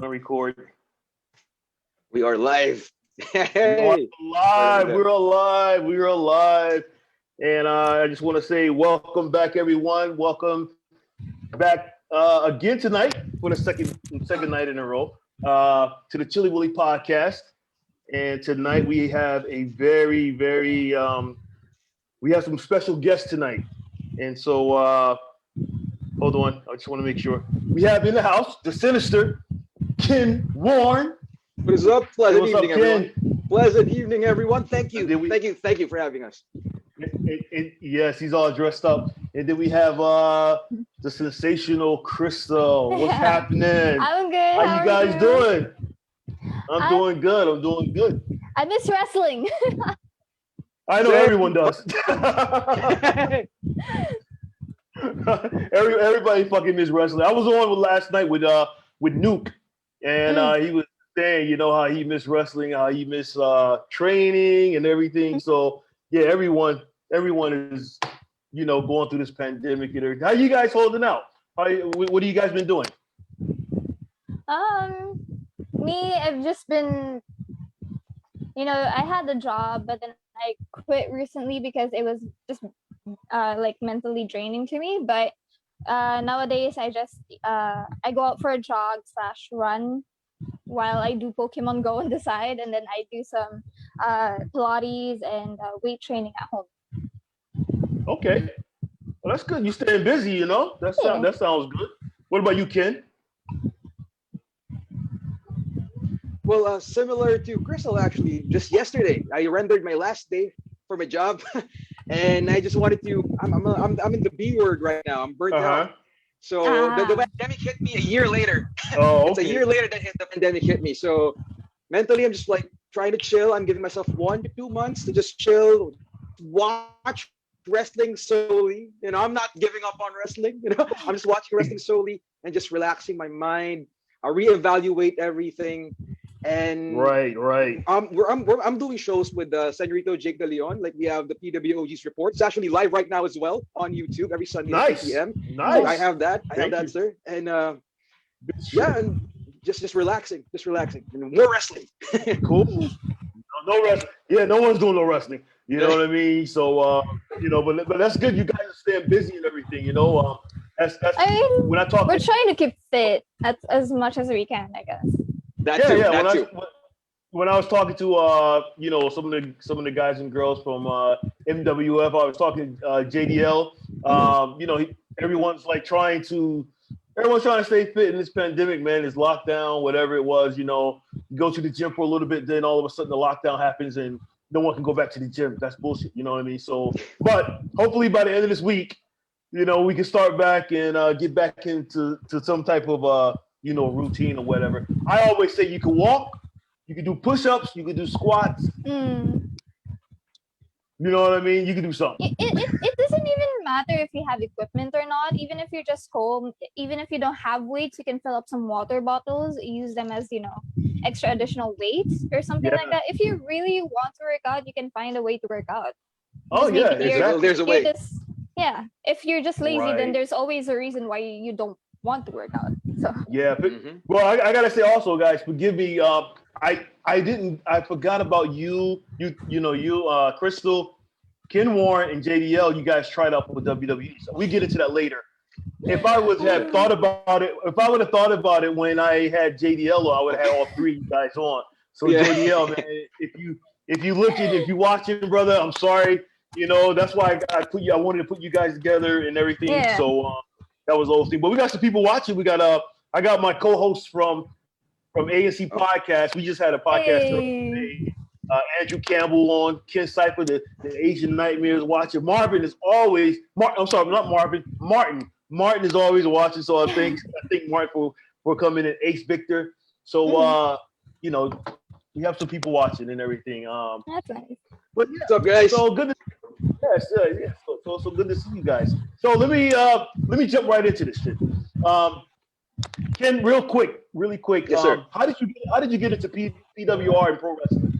Gonna record. We are live. We're Hey, alive. We're alive. We're alive. And I just want to say welcome back, everyone. Welcome back again tonight for the second night in a row to the Chili Willy podcast. And tonight we have a very we have some special guests tonight. And so hold on, I just want to make sure we have in the house the sinister Ken Warren. what is up? Pleasant What's up, evening, everyone. Ken? Pleasant evening, everyone. Thank you. Did we- Thank you for having us. Yes, he's all dressed up. And then we have the sensational Crystal. What's happening? I'm good. How you guys doing? I'm doing good. I'm doing good. I miss wrestling. I know everyone does. Everybody fucking miss wrestling. I was on last night with Nuke, and he was saying, you know, how he missed wrestling, how he missed training and everything. So yeah, everyone is, you know, going through this pandemic and everything. How you guys holding out? What have you guys been doing? Me, I've just been, you know, I had a job, but then I quit recently because it was just like mentally draining to me. But nowadays I just I go out for a jog / run while I do Pokemon Go on the side, and then I do some Pilates and weight training at home. Okay, well that's good. You staying busy, you know. That sounds good. What about you, Ken? Well, similar to Crystal, actually, just yesterday I rendered my last day for my job, and I just wanted to. I'm in the B word right now. I'm burnt out. So the pandemic hit me a year later. Oh, okay. It's a year later that the pandemic hit me. So mentally, I'm just like trying to chill. I'm giving myself 1 to 2 months to just chill, watch wrestling slowly. You know, I'm not giving up on wrestling. You know, I'm just watching wrestling slowly and just relaxing my mind. I reevaluate everything. And right. I'm doing shows with Senorito Jake De Leon. Like we have the PWOG's report. It's actually live right now as well on YouTube every Sunday at 8 p.m. Nice. I have that, sir. And yeah, and just relaxing, and more wrestling. Cool. No wrestling. Yeah, no one's doing no wrestling. You know what I mean? So you know, but that's good. You guys are staying busy and everything. You know, that's I mean, when I talk. We're trying to keep fit as much as we can, I guess. That too. When I was talking to you know, some of the guys and girls from MWF, I was talking JDL. You know, everyone's trying to stay fit in this pandemic, man. It's lockdown, whatever it was. You know, you go to the gym for a little bit, then all of a sudden the lockdown happens and no one can go back to the gym. That's bullshit. You know what I mean? So, but hopefully by the end of this week, you know, we can start back and get back into some type of you know, routine or whatever. I always say you can walk, you can do push-ups, you can do squats. You know what I mean? You can do something. It doesn't even matter if you have equipment or not. Even if you're just home, even if you don't have weights, you can fill up some water bottles, use them as, you know, extra additional weights or something like that. If you really want to work out, you can find a way to work out. Oh yeah, exactly. There's a way. If you're just lazy, then there's always a reason why you don't want to work out. So yeah, but, well, I gotta say also, guys, forgive me. I forgot about you, Crystal, Ken Warren, and JDL. You guys tried out for WWE, so we get into that later. If I would have thought about it when I had JDL on, I would have had all three of you guys on. So JDL, man, if you watching, brother, I'm sorry. You know, that's why I wanted to put you guys together and everything. Yeah. So that was the whole thing. But we got some people watching. We got I got my co-host from ANC Podcast. We just had a podcast today. Andrew Campbell on, Ken Cypher, the Asian Nightmares watching. Marvin is always I'm sorry, not Marvin. Martin is always watching. So I think Martin for coming in. Ace Victor. So you know, we have some people watching and everything. That's nice. But yeah, what's up, guys? So good. So good to see you guys. So let me jump right into this shit. Ken, really quick. Yes, sir. How did you get into PWR and pro wrestling?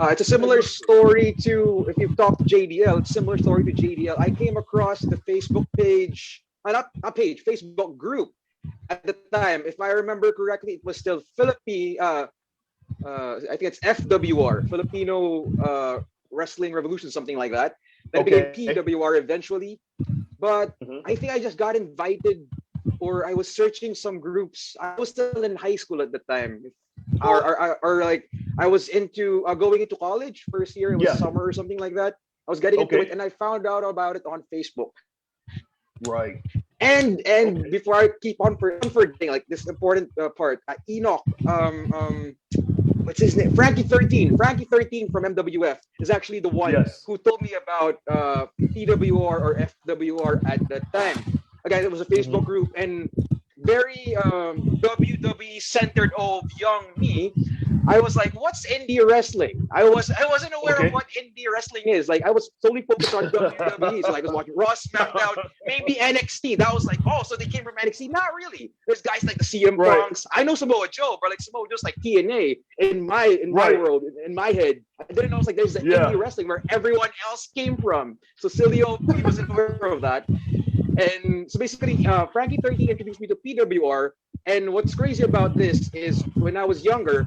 It's a similar story to, if you've talked to JDL, it's a similar story to JDL. I came across the Facebook page, Facebook group at the time, if I remember correctly, it was still Philippine. I think it's FWR, Filipino Wrestling Revolution, something like that. Then it Okay. became PWR eventually. But Mhm. I think I just got invited, or I was searching some groups. I was still in high school at the time, or like I was into going into college first year. It was Yeah. summer or something like that. I was getting into Okay. it, and I found out about it on Facebook. Right. And Okay. before I keep on forgetting like this important part, Enoch, what's his name? Frankie 13. Frankie 13 from MWF is actually the one Yes. who told me about PWR or FWR at that time. Again, it was a Facebook group, and very WWE centered of young me. I was like, "What's indie wrestling?" I wasn't aware Okay. of what indie wrestling is. Like, I was solely focused on WWE. So like, I was watching Raw, SmackDown, maybe NXT. That was like, oh, so they came from NXT? Not really. There's guys like the CM Right. Punks. I know Samoa Joe, but like Samoa Joe's like TNA in my Right. world, in my head. I didn't know it's like there's an Yeah. indie wrestling where everyone else came from. So Cilio, he wasn't aware of that. And so basically, Frankie 13 introduced me to PWR. And what's crazy about this is when I was younger,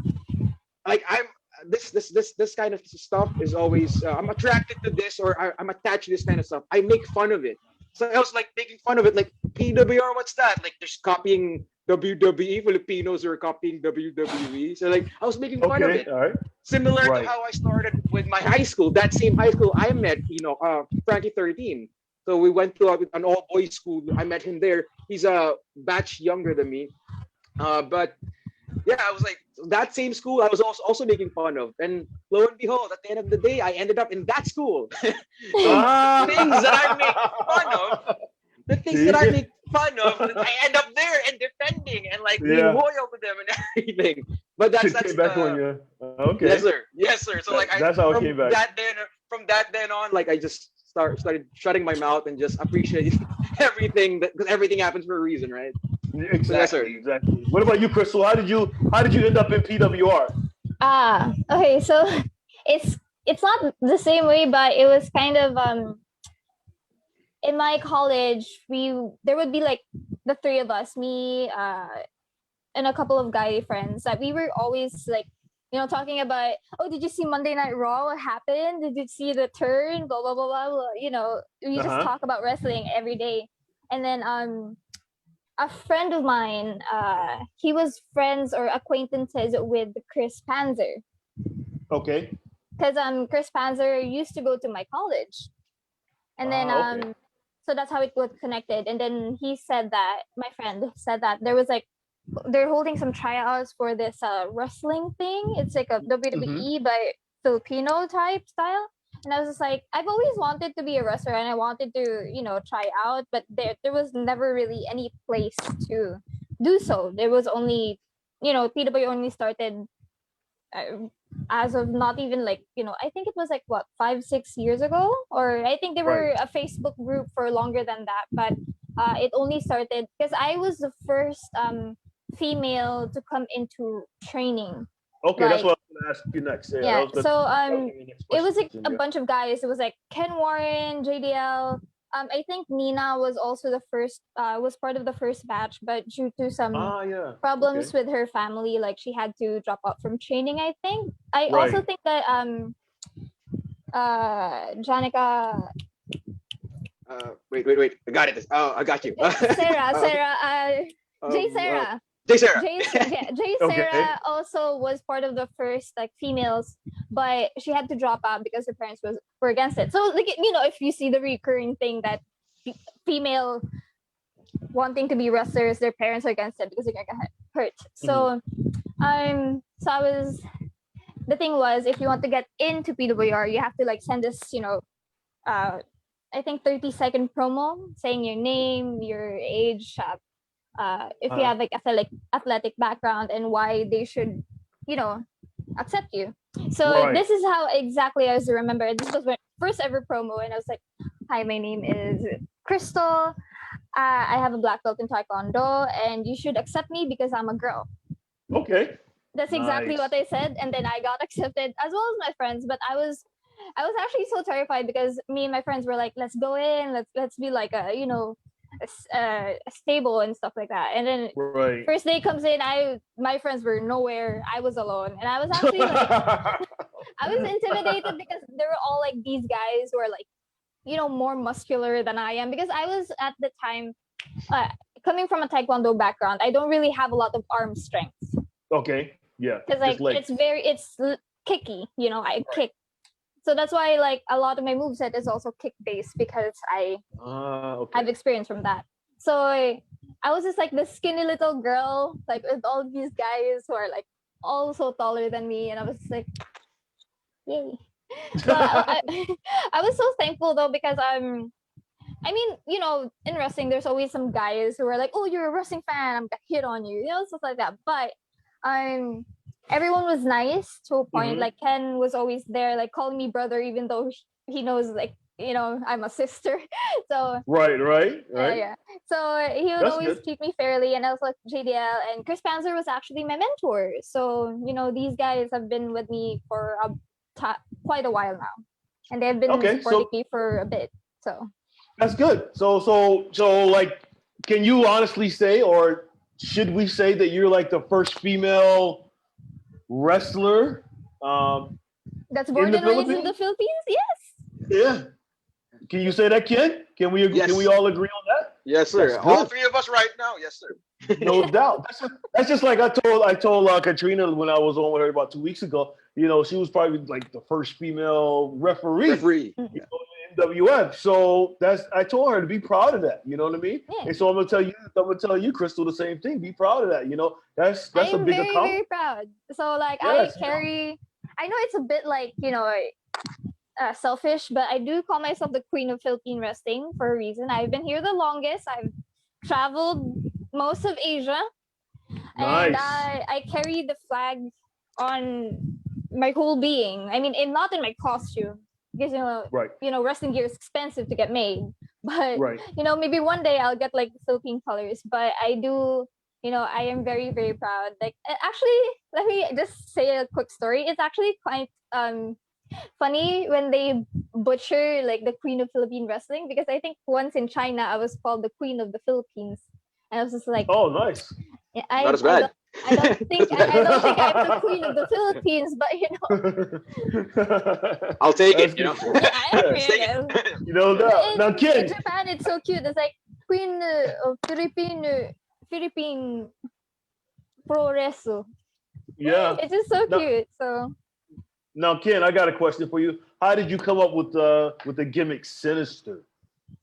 like I'm this kind of stuff is always I'm attracted to this, or I'm attached to this kind of stuff. I make fun of it. So I was like making fun of it, like PWR, what's that? Like there's copying WWE, Filipinos are copying WWE. So like I was making fun of Okay. it. All right. Similar Right. to how I started with my high school. That same high school I met, Frankie 13. So we went to an all boys school. I met him there. He's a batch younger than me. But yeah, I was like that same school I was also making fun of. And lo and behold, at the end of the day, I ended up in that school. Ah. Things that I make fun of, the things that I make fun of, I end up there and defending and like being Yeah. loyal to them and everything. But that's Shit came back on you. Okay. yes, sir. Yes, sir. So like That's how it from came back. from that then on, like I just started shutting my mouth and just appreciating everything because everything happens for a reason, right? Exactly. Yes, sir. Exactly. What about you, Crystal? How did you end up in PWR? Okay, so it's not the same way, but it was kind of in my college there would be like the three of us, me, and a couple of guy friends, that we were always like, talking about, oh, did you see Monday Night Raw? What happened? Did you see the turn? Blah blah blah blah. Blah. We just talk about wrestling every day. And then a friend of mine, he was friends or acquaintances with Chris Panzer, Okay. because Chris Panzer used to go to my college, and then Okay. so that's how it got connected. And then my friend said that there was like they're holding some tryouts for this wrestling thing. It's like a WWE but Filipino type style. And I was just like, I've always wanted to be a wrestler and I wanted to, try out, but there was never really any place to do so. There was only, PW only started as of not even like, I think it was like what, 5-6 years ago, or I think they were a Facebook group for longer than that, but it only started because I was the first female to come into training. Okay, that's what I was gonna ask you next. Yeah. So it was like a Yeah. bunch of guys. It was like Ken Warren, JDL. I think Nina was also the first. Was part of the first batch, but due to some Yeah. problems Okay. with her family, like she had to drop out from training. I think. I Right. also think that Janica. Wait. I got it. Oh, I got you. Sarah. Jay Sarah. Jay Sarah. Jay Okay. Sarah also was part of the first like females, but she had to drop out because her parents were against it. So like if you see the recurring thing that female wanting to be wrestlers, their parents are against it because they're gonna get hurt. So so I was the thing was, if you want to get into PWR, you have to like send us I think 30-second promo saying your name, your age, if you have like athletic background and why they should accept you. So this is how exactly I was to remember. This was my first ever promo, and I was like, hi, my name is Crystal. I have a black belt in Taekwondo, and you should accept me because I'm a girl. Okay. That's exactly Nice. what I said, and then I got accepted as well as my friends. But I was actually so terrified because me and my friends were like, let's go in, let's be like a stable and stuff like that. And then Right. first day comes in, my friends were nowhere. I was alone, and I was actually like, I was intimidated because they were all like these guys who are like, more muscular than I am. Because I was at the time coming from a taekwondo background. I don't really have a lot of arm strength Okay. Yeah. because like it's kicky. I kick. So that's why like a lot of my moveset is also kick based because Okay. I've experienced from that. So I was just like this skinny little girl, like with all these guys who are like all so taller than me, and I was just like, yay. But I was so thankful though because I mean, in wrestling, there's always some guys who are like, "Oh, you're a wrestling fan. I'm gonna hit on you," stuff like that. But everyone was nice to a point. Mhm. Like Ken was always there, like calling me brother, even though he knows, like I'm a sister. So Right. yeah. So he would That's always good. treat me fairly, and also JDL and Chris Panzer was actually my mentor. So these guys have been with me for quite a while now, and they've been Okay, supporting so me for a bit. So that's good. So like, can you honestly say, or should we say that you're like the first female wrestler? that's born the and raised in the Philippines? Philippines. Yes. Yeah. Can you say that, Ken? Can we Yes. Can we all agree on that? Yes, sir. That's All good. three of us right now. Yes, sir. No doubt. That's just like I told Katrina when I was on with her about 2 weeks ago. She was probably like the first female referee. Referee. In WF. So I told her to be proud of that. You know what I mean? Yeah. And so I'm gonna tell you, Crystal, the same thing. Be proud of that. That's a I'm big very, accomplishment. very proud. So like Yes, I carry. I know it's a bit like selfish, but I do call myself the queen of Philippine wrestling for a reason. I've been here the longest. I've traveled most of Asia, and Nice. I carry the flag on my whole being. I mean, not in my costume because Right. wrestling gear is expensive to get made, but Right. maybe one day I'll get like the Philippine colors. But I do. I am very, very proud. Like, actually, let me just say a quick story. It's actually quite funny when they butcher like the queen of Philippine wrestling, because I think once in China I was called the queen of the Philippines, and I was just like, Oh, nice. Not as bad. I don't think I'm the queen of the Philippines, but I'll take That's it. good. I mean, Take it. Now, in Ken. Japan it's so cute. It's like queen of Philippine pro wrestle. Yeah. It's just so No. cute. So Now, Ken, I got a question for you. How did you come up with the gimmick Sinister?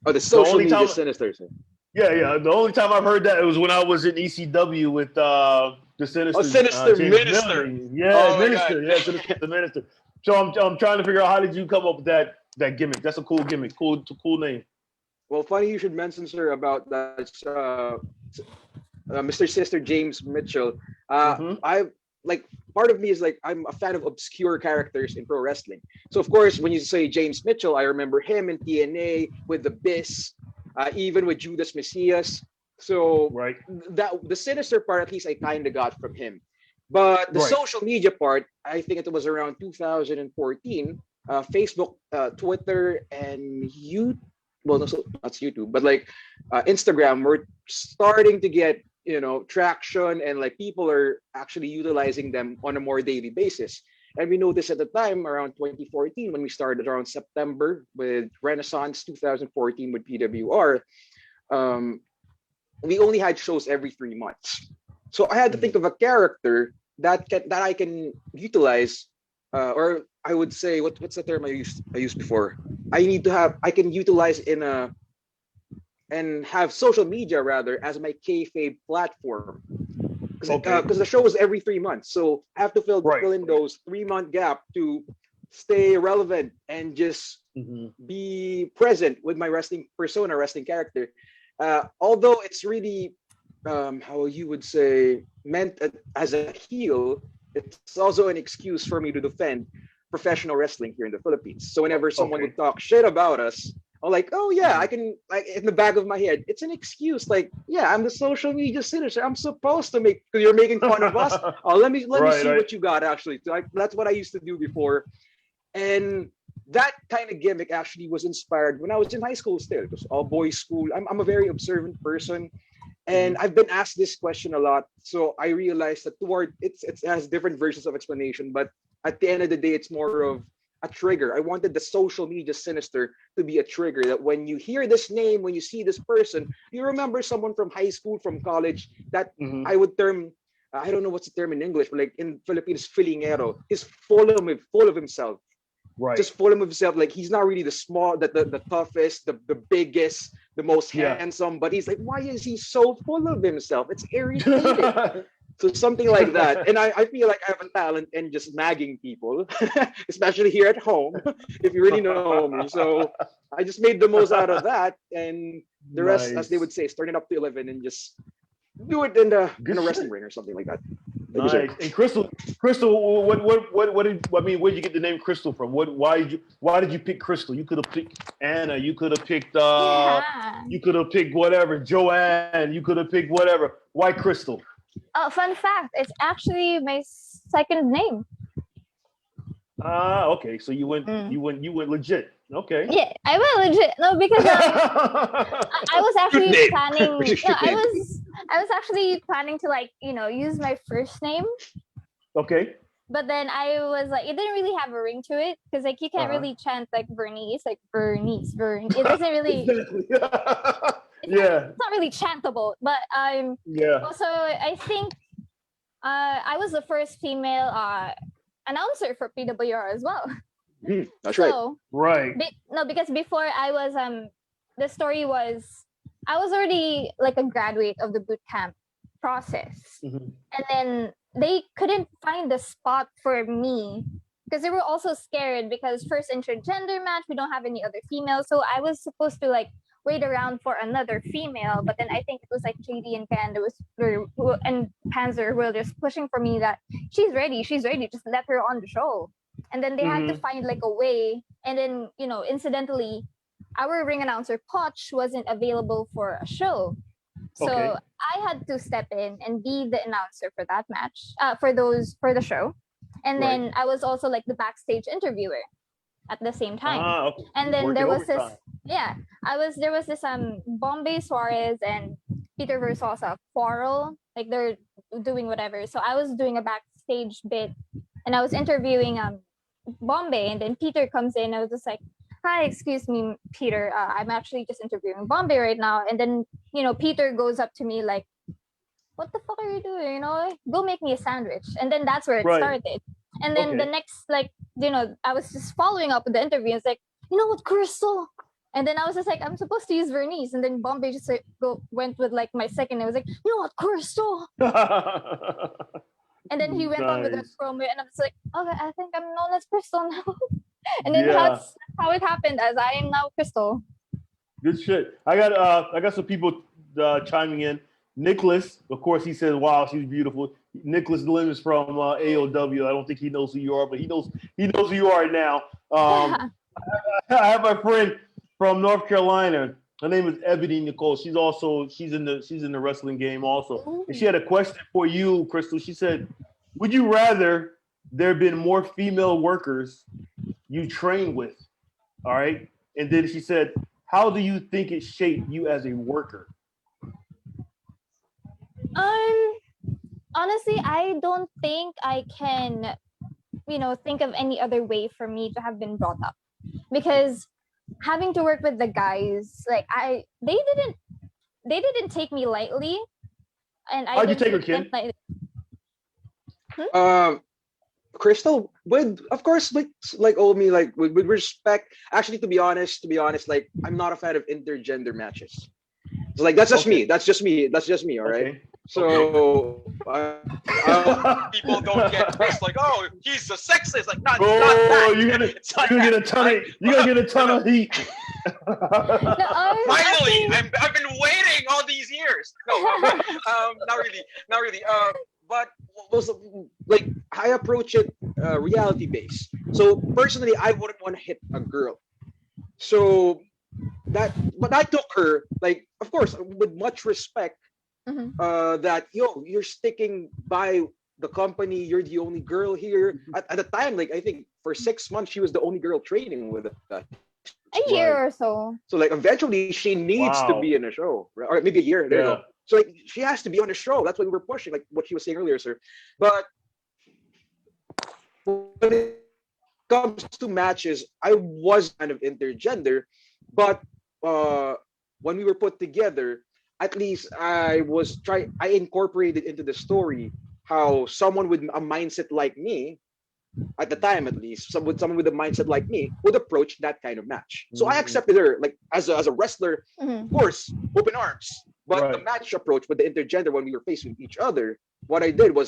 Oh, the social only media time- sinister. Sir. Yeah. The only time I've heard that it was when I was in ECW with the Sinister. Oh, Sinister James Minister. Milley. Yeah, Oh my Minister. God. Yeah, Sinister the Minister. So I'm trying to figure out, how did you come up with that gimmick? That's a cool gimmick. Cool name. Well, funny you should mention, sir, about that. Mr. Sister James Mitchell. Mhm. I like, part of me is like, I'm a fan of obscure characters in pro wrestling. So of course, when you say James Mitchell, I remember him in TNA with the Biss, even with Judas Messias. So Right. that the sinister part, at least I kind of got from him. But the Right. social media part, I think it was around 2014. Facebook, Twitter, and you. Well, no, so that's YouTube, but like Instagram, we're starting to get traction, and like people are actually utilizing them on a more daily basis. And we noticed at the time around 2014, when we started around September with Renaissance, 2014 with PWR, we only had shows every 3 months. So I had to think of a character that I can utilize, or I would say, what's the term I used before? I can utilize and have social media rather as my kayfabe platform. Okay. Because the show is every 3 months, so I have to fill Right. in those 3-month gap to stay relevant and just Mhm. be present with my wrestling persona, wrestling character. Although it's really, how you would say, meant as a heel, it's also an excuse for me to defend professional wrestling here in the Philippines. So whenever someone Okay. would talk shit about us, I'm like, oh yeah, I can, like, in the back of my head, it's an excuse. Like, yeah, I'm the social media sinister. I'm supposed to make, because you're making fun of us. Oh, let me Right, see right. what you got actually. So that's what I used to do before. And that kind of gimmick actually was inspired when I was in high school still. It was all boys school. I'm a very observant person. And I've been asked this question a lot. So I realized that toward it has different versions of explanation, but at the end of the day, it's more of a trigger. I wanted the social media sinister to be a trigger that when you hear this name, when you see this person, you remember someone from high school, from college that Mhm. I would term, I don't know what's the term in English, but like in Philippines, filingero. He's full of himself, Right. just full of himself. Like he's not really the small, the toughest, the biggest, the most Yeah. handsome, but he's like, why is he so full of himself? It's irritating. So something like that. And I feel like I have a talent in just nagging people, especially here at home, if you really know me. So I just made the most out of that. And the rest, as they would say, starting up to 11 and just do it in a wrestling ring or something like that. Nice. And Crystal, what did I mean? Where did you get the name Crystal from? Why did you pick Crystal? You could have picked Anna. You could have picked Yeah. you could have picked whatever, Joanne. You could have picked whatever. Why Crystal? Oh, fun fact, it's actually my second name. Okay. So you went legit. Okay. Yeah, I went legit. No, because I was actually name. planning. Good No, name. I was actually planning to like use my first name, Okay. but then I was like, it didn't really have a ring to it because like you can't Uh-huh. really chant like Bernice, like Bernice. It doesn't really. Exactly. Yeah. It's not really chantable, but Yeah. also I think I was the first female announcer for PWR as well. That's right. So Right. no, because before I was the story was I was already like a graduate of the boot camp process, Mhm. and then they couldn't find the spot for me because they were also scared because first intergender match, we don't have any other females, so I was supposed to like wait around for another female, but then I think it was like JD and Ken and Panzer were just pushing for me that she's ready, just let her on the show. And then they had to find like a way, and then incidentally our ring announcer Potch wasn't available for a show, so Okay. I had to step in and be the announcer for that match, for the show. And Right. then I was also like the backstage interviewer at the same time. Okay. And then Working there was overtime. there was this Bombay Suarez and Peter Versosa quarrel, like they're doing whatever. So I was doing a backstage bit and I was interviewing Bombay, and then Peter comes in. I was just like, hi, excuse me, Peter, I'm actually just interviewing Bombay right now. And then Peter goes up to me like, what the fuck are you doing? Go make me a sandwich. And then that's where it Right. started. And then the Okay. next, I was just following up with the interview. It's like, you know what, Crystal? And then I was just like, I'm supposed to use Vernice. And then Bombay just like went with like my second. It was like, you know what, Crystal? And then he went on with that Nice. promo, and I was like, okay, I think I'm known as Crystal now. And then Yeah. that's how it happened, as I am now Crystal. Good shit. I got some people chiming in. Nicholas, of course, he says, "Wow, she's beautiful." Nicholas Lim is from AOW. I don't think he knows who you are, but he knows who you are now. I have my friend from North Carolina. Her name is Ebony Nicole. She's in the wrestling game also. And she had a question for you, Crystal. She said, "Would you rather there been more female workers you train with?" All right. And then she said, "How do you think it shaped you as a worker?" Honestly, I don't think I can, think of any other way for me to have been brought up, because having to work with the guys, like they didn't take me lightly, and I How'd you didn't take her, them Ken? lightly. Crystal, of course, like owe me like with respect. Actually, to be honest, like I'm not a fan of intergender matches. So like that's just Okay. me. That's just me. All right. Okay. So People don't get pissed like, oh, he's a sexist. Like, not Oh, that. you're gonna It's not get a that. ton of heat. Finally, I've been waiting all these years. No, not really. But like I approach it reality based. So personally, I wouldn't want to hit a girl. So but I took her, like, of course, with much respect. Mhm. That you're sticking by the company. You're the only girl here. At the time, like I think for 6 months, she was the only girl training with us. A year Right. or so. So like eventually, she needs to Wow. be in a show, right? Or maybe a year. There you Yeah. go. So like she has to be on the show. That's what we were pushing, like what she was saying earlier, sir. But when it comes to matches, I was kind of intergender, but uh, when we were put together, at least I incorporated into the story how someone with a mindset like me, at the time at least, someone with a mindset like me would approach that kind of match. So I Mm. accepted her like as a wrestler, Mhm. of course, open arms. But the Right. match approach with the intergender when we were facing each other, what I did was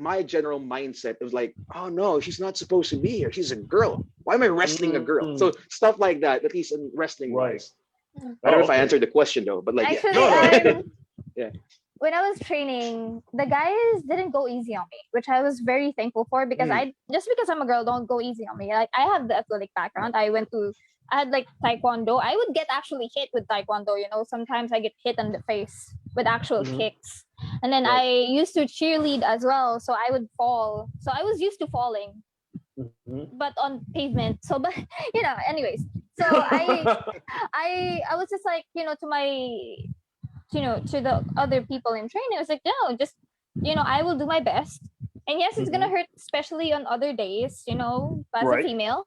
my general mindset was like, oh no, she's not supposed to be here. She's a girl. Why am I wrestling a girl? Mm. So stuff like that, at least in wrestling Right. wise. I don't know Oh, if I okay. answered the question though, but like yeah. Actually, No, no. Yeah. when I was training, the guys didn't go easy on me, which I was very thankful for because Mm. because I'm a girl, don't go easy on me. Like I have the athletic background. I had like taekwondo. I would get actually hit with taekwondo. Sometimes I get hit in the face with actual Mhm. kicks, and then Right. I used to cheerlead as well. So I would fall. So I was used to falling, Mhm. but on pavement. So, but anyways. So I was just like to my to the other people in training. I was like, no, just I will do my best. And yes, it's gonna hurt, especially on other days, as Right. a female.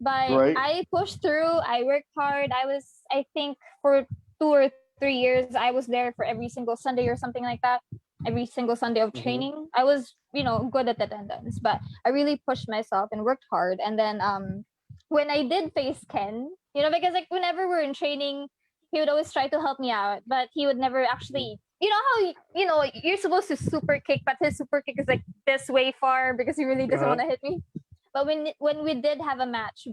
But Right. I pushed through. I worked hard. I think, for 2 or 3 years, I was there for every single Sunday or something like that. Every single Sunday of Mhm. training, I was, good at attendance. But I really pushed myself and worked hard. And then when I did face Ken, because like whenever we're in training, he would always try to help me out, but he would never actually. You know how you're supposed to super kick, but his super kick is like this way far because he really doesn't Uh-huh. want to hit me. But when we did have a match,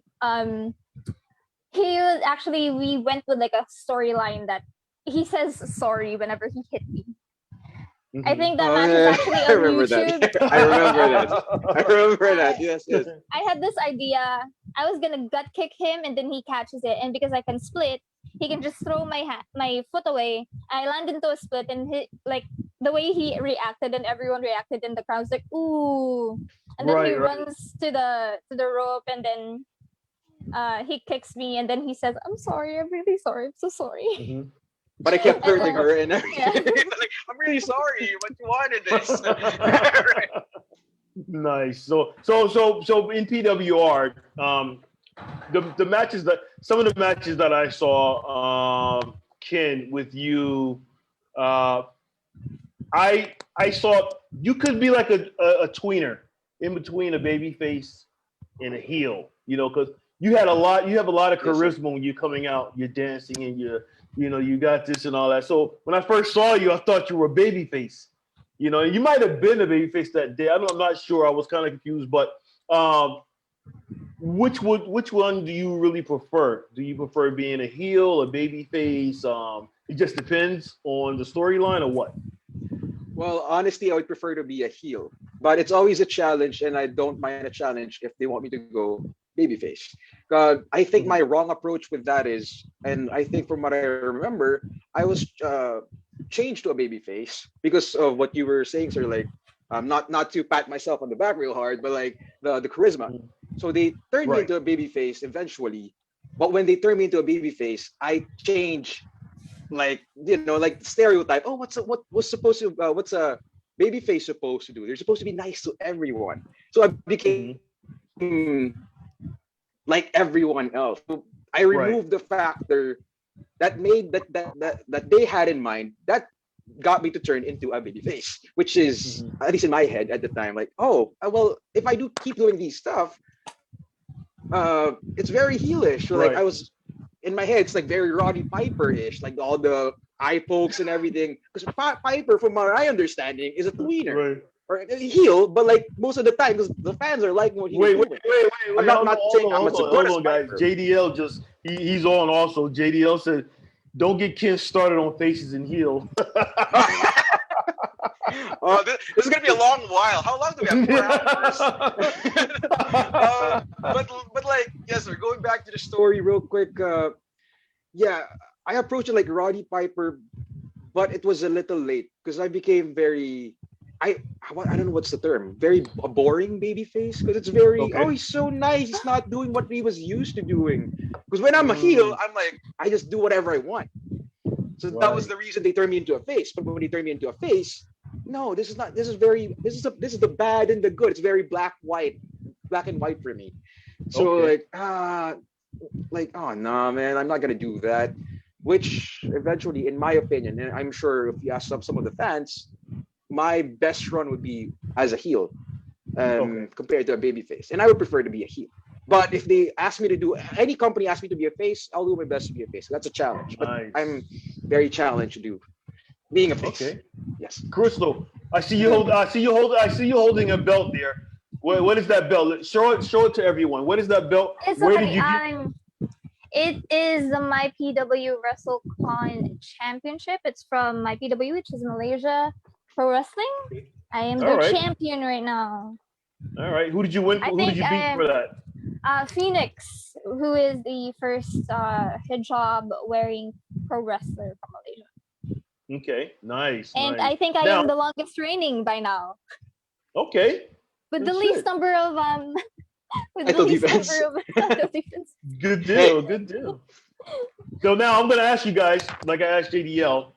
he was actually we went with like a storyline that he says sorry whenever he hit me. I Mhm. think that Oh, match yeah. is actually I on remember YouTube. that. I remember that. I remember that. Yes, yes. I had this idea. I was gonna gut kick him, and then he catches it, and because I can split, he can just throw my foot away. I land into a split, and like the way he reacted, and everyone reacted in the crowd was like, "Ooh!" And then he Right, right. runs to the rope, and then he kicks me, and then he says, "I'm sorry. I'm really sorry. I'm so sorry." Mhm. But I kept And hurting her and Yeah. Like, I'm really sorry, but you wanted this. Right. Nice. So in PWR, the matches that some of the matches that I saw, Ken, with you, uh, I saw you could be like a tweener in between a baby face and a heel, because you have a lot of Yes, sir. charisma when you're coming out, you're dancing and you got this and all that. So when I first saw you, I thought you were a baby face. You might have been a baby face that day. I'm not sure. I was kind of confused, but which one do you really prefer? Do you prefer being a heel, a baby face? It just depends on the storyline or what. Well, honestly, I would prefer to be a heel, but it's always a challenge, and I don't mind a challenge if they want me to go babyface. I think my wrong approach with that is, and I think from what I remember, I was changed to a babyface because of what you were saying, sir. Like, not to pat myself on the back real hard, but like the charisma. So they turned me Right. into a babyface eventually, but when they turned me into a babyface, I changed like like stereotype. Oh, what's supposed to what's a baby face supposed to do? They're supposed to be nice to everyone. So I became Mhm. like everyone else. So I Right. removed the factor that made that they had in mind that got me to turn into a baby face, which is Mhm. at least in my head at the time, like, oh well, if I do keep doing these stuff, it's very heelish. So like I Right. was in my head, it's like very Roddy Piper-ish, like all the eye pokes and everything. Because Piper, from my understanding, is a tweener Right. or a heel, but like most of the time, because the fans are liking what he's Wait, doing. I'm wait. Hold on, not hold saying on, I'm hold as on, good hold as on, guys. Piper. JDL he's on also. JDL said, "Don't get Ken started on faces and heel." This is gonna be a long while. How long do we have? 4 hours. But like, yes, sir. Going back to the Story real quick. Yeah, I approached it like Roddy Piper, but it was a little late because I became very I don't know what's the term. Very a boring baby face because it's very Okay. he's so nice. He's not doing what he was used to doing. Because when I'm a heel, I'm like I just do whatever I want. So that was Right. the reason they turned me into a face. But when they turned me into a face, no, this is not. This is very. This is the bad and the good. It's very black and white for me. So Okay. like oh no man, I'm not gonna do that. Which eventually, in my opinion, and I'm sure if you ask some of the fans, my best run would be as a heel Okay. compared to a baby face, and I would prefer to be a heel. But if they ask me to do any company ask me to be a face, I'll do my best to be a face. That's a challenge, but Nice. I'm very challenged to do being a face. Okay. Yes. Crystal, I see you hold. I see you holding a belt there. What is that belt? Show it. Show it to everyone. What is that belt? It's Where okay. did you get? It is the MyPW WrestleCon Championship. It's from MyPW, which is Malaysia Pro Wrestling. I am All their right. champion right now. All right. Who did you win? I Who did think you beat I for that? Phoenix, who is the first hijab wearing pro wrestler from Malaysia. Okay. Nice. And Nice. I think I Now- am the longest reigning by now. Okay. With the Good least shit. number of with the Title least defense. number of title defense. Good deal. Good deal. So now I'm going to ask you guys, like I asked JDL.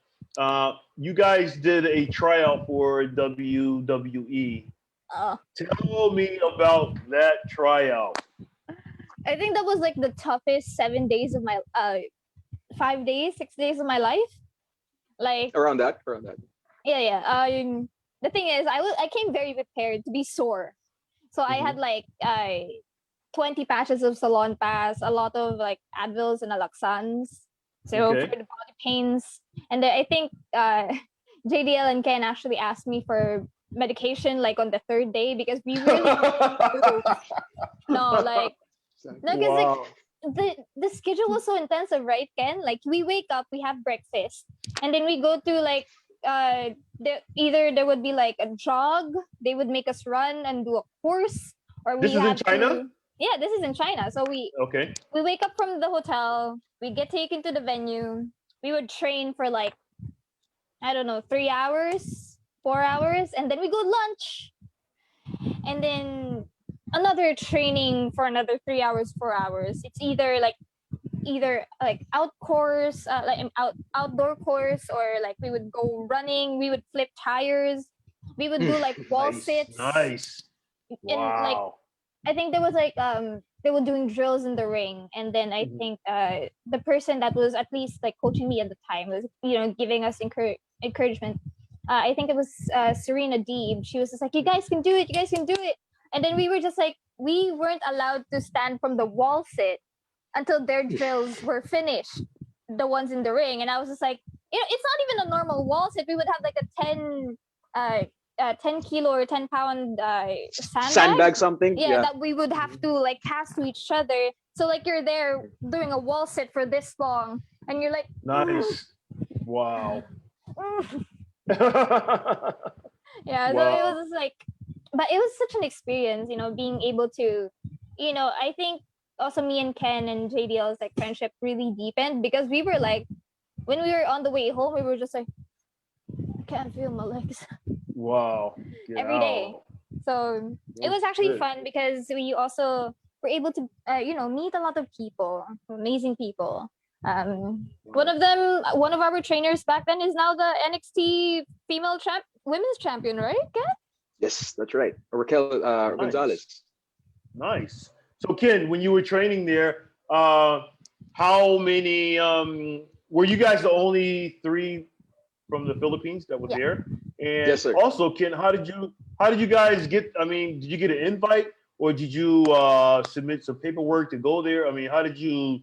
You guys did a tryout for WWE. Uh, Tell me about that tryout. I think that was like the toughest 7 days of my 5 days, 6 days of my life. Like Around that. yeah. The thing is, I came very prepared to be sore, so I had like 20 patches of Salon Pass, a lot of like Advils and Alaxans, so Okay. for the body pains. And then I think JDL and Ken actually asked me for medication like on the third day because we really no like no because like Wow. the schedule was so intensive, right, Ken? Like we wake up, we have breakfast, and then we go to like either there would be like a jog, they would make us run and do a course, or we This is in have China? to, yeah, this is in China. So we Okay. wake up from the hotel, we get taken to the venue, we would train for like I don't know 3 hours, 4 hours, and then we go lunch, and then another training for another 3 hours, 4 hours. It's either like out course, outdoor course, or like we would go running, we would flip tires, we would do like wall Nice. sits. Nice. And like Wow. I think there was like they were doing drills in the ring, and then I think the person that was at least like coaching me at the time was giving us encouragement. I think it was Serena Deeb. She was just like, you guys can do it, you guys can do it. And then we were just like, we weren't allowed to stand from the wall sit until their drills were finished, the ones in the ring. And I was just like, it's not even a normal wall sit. We would have like a 10 kilo or 10 pound Sandbag something. yeah, that we would have to like pass to each other. So like you're there doing a wall sit for this long, and you're like, Nice. Wow. yeah. So it was just like, but it was such an experience, being able to, I think also me and Ken and JDL's like friendship really deepened because we were like, when we were on the way home, we were just like, I can't feel my legs Wow. every day. So it was actually good. fun because we also were able to, meet a lot of people, amazing people. One of our trainers back then is now the NXT women's champion, right? Ken? Yes, that's right. Raquel Gonzalez. Nice. So Ken, when you were training there, how many were you guys the only 3 from the Philippines that were Yeah. there? And Yes, sir. also, Ken, how did you guys get? I mean, did you get an invite or did you submit some paperwork to go there? I mean, how'd you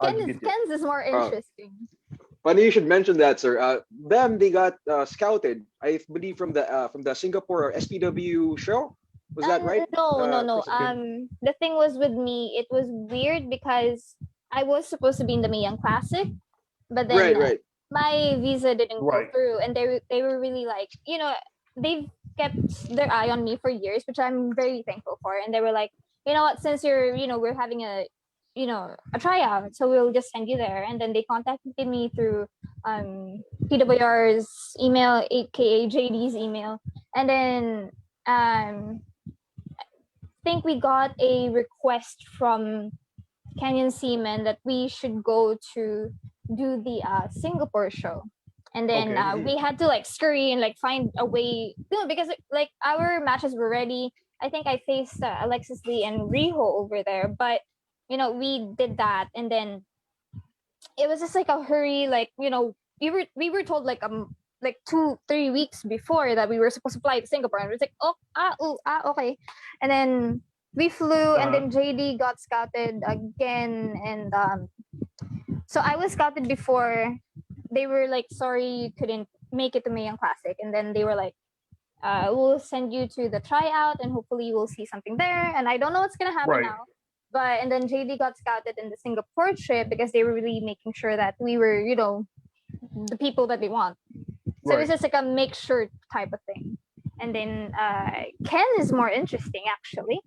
get there? Ken's is more interesting. Funny you should mention that, sir. They got scouted, I believe, from the Singapore SPW show. Was that right? No. Kristen? The thing was with me, it was weird because I was supposed to be in the Mae Young Classic, but then Right. my visa didn't Right. go through, and they were really like, they've kept their eye on me for years, which I'm very thankful for. And they were like, you know what, since we're having a a tryout, so we'll just send you there. And then they contacted me through PWR's email, aka JD's email, and then think we got a request from Canyon Seaman that we should go to do the Singapore show. And then Okay. we had to like scurry and like find a way, because like our matches were ready. I think I faced Alexis Lee and Riho over there, but we did that, and then it was just like a hurry. Like we were told like 2-3 weeks before that we were supposed to fly to Singapore, and it was like okay, and then we flew, and then JD got scouted again, and so I was scouted before. They were like, sorry, you couldn't make it to Mayan Classic, and then they were like, we'll send you to the tryout, and hopefully you will see something there. And I don't know what's gonna happen Right. now, but and then JD got scouted in the Singapore trip because they were really making sure that we were, the people that they want. So it was just like a make sure type of thing. And then Ken is more interesting, actually.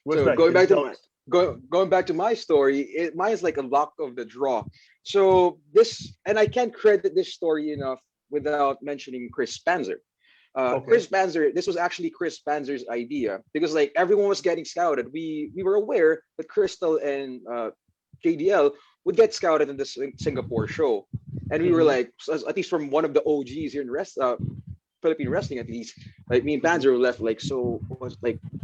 What's So that, going kid? back to Tell my us. going back to my story, mine is like a luck of the draw. So this, and I can't credit this story enough without mentioning Chris Spanzer. Okay. Chris Spanzer, this was actually Chris Spanzer's idea, because like everyone was getting scouted. We were aware that Crystal and JDL would get scouted in the Singapore show, and we were like, at least from one of the OGs here in Philippine wrestling, at least, like me and Panzer were left like, so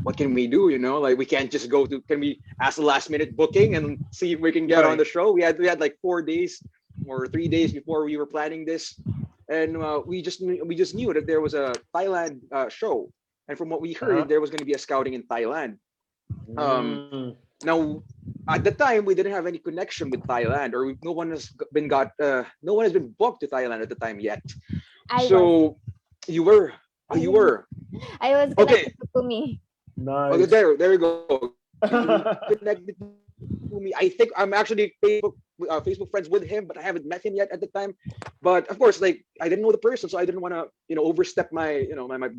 what can we do? Like we can't just go to, can we ask the last minute booking and see if we can get on the show? We had like 4 days or 3 days before we were planning this, and we just knew that there was a Thailand show, and from what we heard, there was going to be a scouting in Thailand. Now, at the time, we didn't have any connection with Thailand, or no one has been booked to Thailand at the time yet. You were. I was Okay. connected to me. Nice. Okay, there we go. Connected to me. I think I'm actually Facebook friends with him, but I haven't met him yet at the time. But of course, like I didn't know the person, so I didn't want to, overstep my,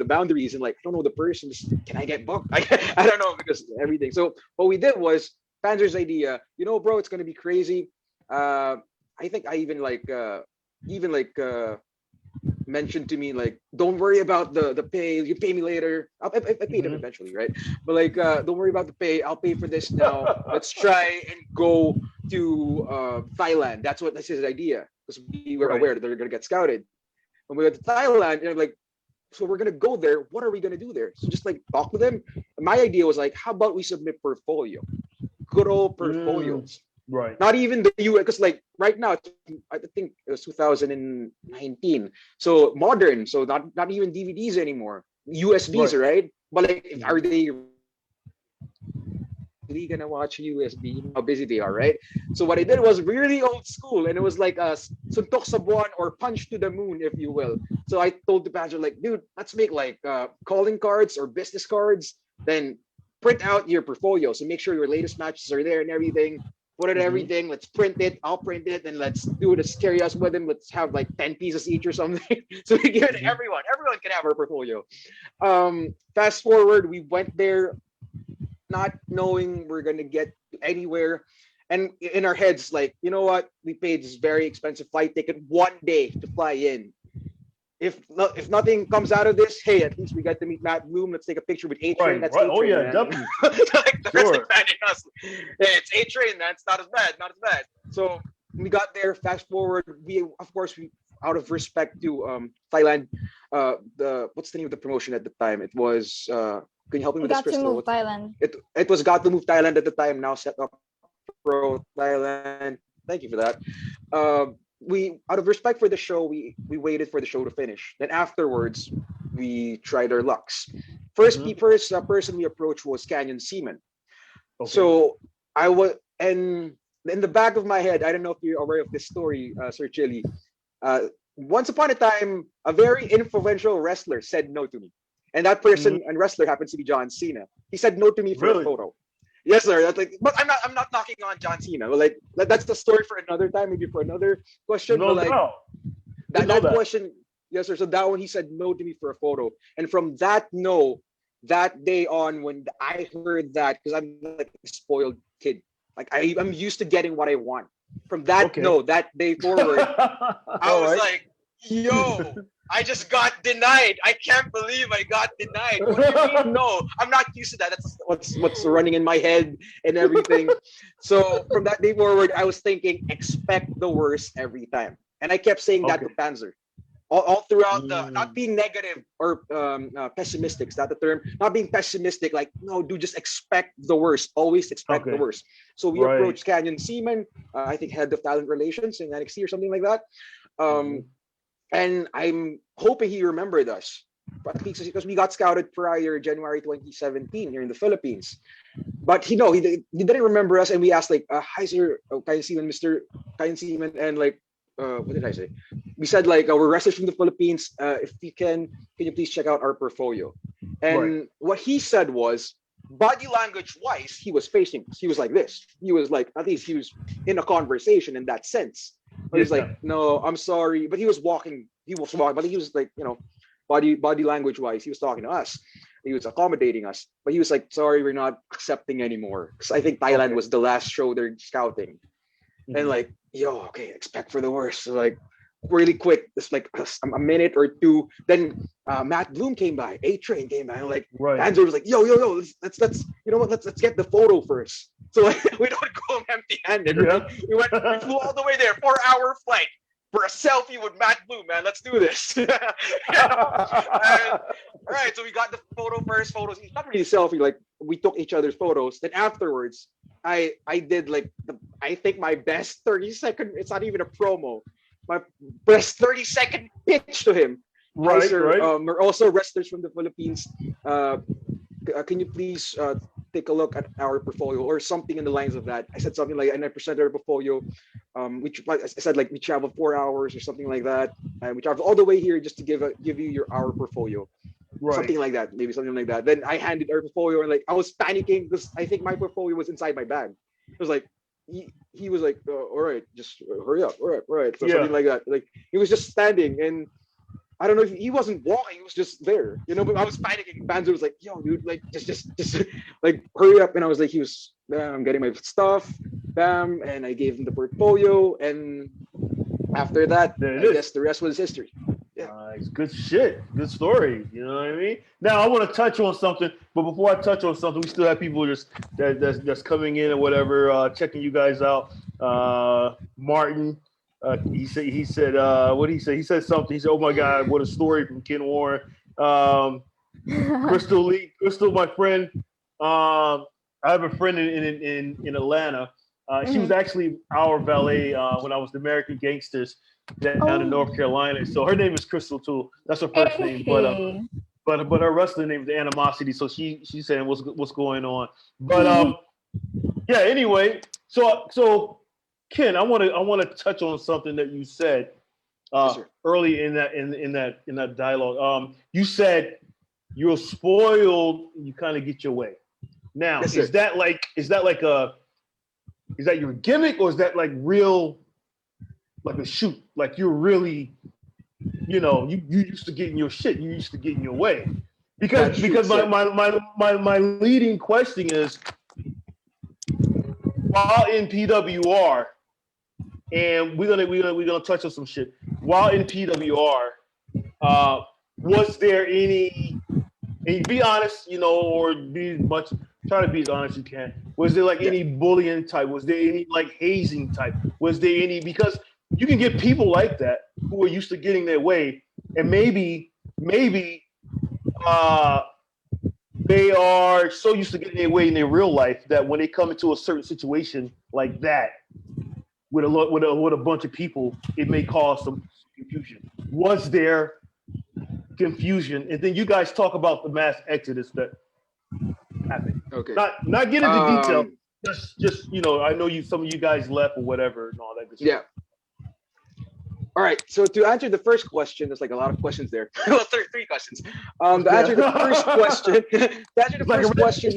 the boundaries, and like I don't know the person. Can I get booked? I don't know, because everything. So what we did was Panzer's idea. Bro, it's gonna be crazy. I think I even mentioned to me like, don't worry about the pay, you pay me later. I paid him eventually, right? But like, don't worry about the pay, I'll pay for this now. Let's try and go to Thailand. That's his idea, because we were aware that they're gonna get scouted. When we went to Thailand, and I'm like, so we're gonna go there, what are we gonna do there? So just like talk with them. My idea was like, how about we submit portfolio, good old portfolios. Right. Not even the US, because like right now, I think it was 2019. So modern, so not even DVDs anymore. USBs, right? But like, are they really gonna watch USB? How busy they are, right? So what I did was really old school, and it was like a suntok sa buwan, or punch to the moon, if you will. So I told the pastor, like, dude, let's make like calling cards or business cards, then print out your portfolio. So make sure your latest matches are there and everything. Put it everything. Let's print it. I'll print it, and let's do it. Let's carry us with them. Let's have like 10 pieces each or something. So we give it to everyone. Everyone can have our portfolio. Fast forward, we went there, not knowing we're gonna get anywhere, and in our heads, like, you know what? We paid this very expensive flight ticket 1 day to fly in. If nothing comes out of this, hey, at least we got to meet Matt Bloom. Let's take a picture with A-Train. That's Right. A-Train, Oh yeah, man. definitely. Like the wrestling fan in us. Yeah, it's A-Train, man. It's not as bad. So we got there. Fast forward, we out of respect to Thailand, what's the name of the promotion at the time? It was can you help me with this, Got to Crystal? move Thailand. It was Got to Move Thailand at the time. Now Set Up Pro Thailand. Thank you for that. We, out of respect for the show, we waited for the show to finish. Then afterwards, we tried our lucks. First person we approached was Canyon Seaman. Okay. So I was, and in the back of my head, I don't know if you're aware of this story, Sir Chili. Once upon a time, a very influential wrestler said no to me, and that person and wrestler happens to be John Cena. He said no to me for a photo. Yes, sir. That's like, but I'm not knocking on John Cena. But like, that's the story for another time, maybe for another question. No but like, doubt. that question, yes, sir. So that one, he said no to me for a photo, and from that no, that day on, when I heard that, because I'm like a spoiled kid Like I'm used to getting what I want. From that Okay. that day forward, I was like, yo, I just got denied. I can't believe I got denied. What do you mean? No, I'm not used to that. That's what's running in my head and everything. So from that day forward, I was thinking, expect the worst every time. And I kept saying that to Panzer. All throughout the not being negative or pessimistic, is that the term? Not being pessimistic, like no, dude, just expect the worst. Always expect the worst. So we approached Canyon Seaman, I think head of talent relations in NXT or something like that. And I'm hoping he remembered us, because we got scouted prior January 2017 here in the Philippines. But he didn't remember us, and we asked like, "Hi, sir, Canyon Seaman, Mr. Canyon Seaman," and like. What did I say? We said like we're wrestlers from the Philippines. If you can you please check out our portfolio? And what he said was, body language wise, he was facing us. He was like this. He was like, at least he was in a conversation in that sense. But he's like, no, I'm sorry. But he was walking. But he was like, body language wise, he was talking to us. He was accommodating us. But he was like, sorry, we're not accepting anymore. Because I think Thailand was the last show they're scouting. And like, yo, okay, expect for the worst. So like, really quick, it's like a minute or two. Then Matt Bloom came by, A-Train came by, and like, Andrew was like, yo, let's you know what? Let's get the photo first. So like, we don't go empty-handed. Right? We flew all the way there, 4-hour flight for a selfie with Matt Bloom, man. Let's do this. All right, so we got the photos. It's not really a selfie. Like we took each other's photos. Then afterwards, I did like I think my best 30-second. It's not even a promo. My best 30-second pitch to him. Right, sir. We're also wrestlers from the Philippines. Can you please take a look at our portfolio or something in the lines of that? I said something like, and I presented our portfolio. I said like we traveled 4 hours or something like that, and we traveled all the way here just to give you our portfolio. Something like that, maybe something like that. Then I handed our portfolio, and like I was panicking because I think my portfolio was inside my bag. It was like he was like, all right, just hurry up, all right, so something like that. Like he was just standing, and I don't know if he wasn't walking, he was just there, but I was panicking. Panzer was like, yo, dude, like just like hurry up. And I was like, I'm getting my stuff, bam, and I gave him the portfolio, and after that, I guess the rest was history. Yeah. Nice. Good shit. Good story. You know what I mean? Now I want to touch on something, but before I touch on something, we still have people that's coming in or whatever, checking you guys out. Martin, he said what did he say? He said something. He said, "Oh my God, what a story from Ken Warren." Crystal, my friend. I have a friend in Atlanta. She was actually our valet when I was the American Gangsters down in North Carolina. So her name is Crystal too. That's her first name, but her wrestling name is Animosity. So she's saying what's going on. But yeah. Anyway, so Ken, I want to touch on something that you said early in that dialogue. You said you're spoiled. You kind of get your way. Now, is that your gimmick, or is that like real? Like a shoot, like you're really, you used to getting your shit, you used to getting your way, because my leading question is, while in PWR, and we're gonna touch on some shit. While in PWR, was there any? And be honest, or try to be as honest as you can. Was there like any bullying type? Was there any like hazing type? Was there any, because you can get people like that who are used to getting their way, and maybe they are so used to getting their way in their real life that when they come into a certain situation like that with a bunch of people, it may cause some confusion. Was there confusion? And then you guys talk about the mass exodus that happened. Okay. Not get into detail. Just I know some of you guys left or whatever and all that good stuff. Yeah. All right, so to answer the first question, there's like a lot of questions there. Well, three questions. To answer the first question,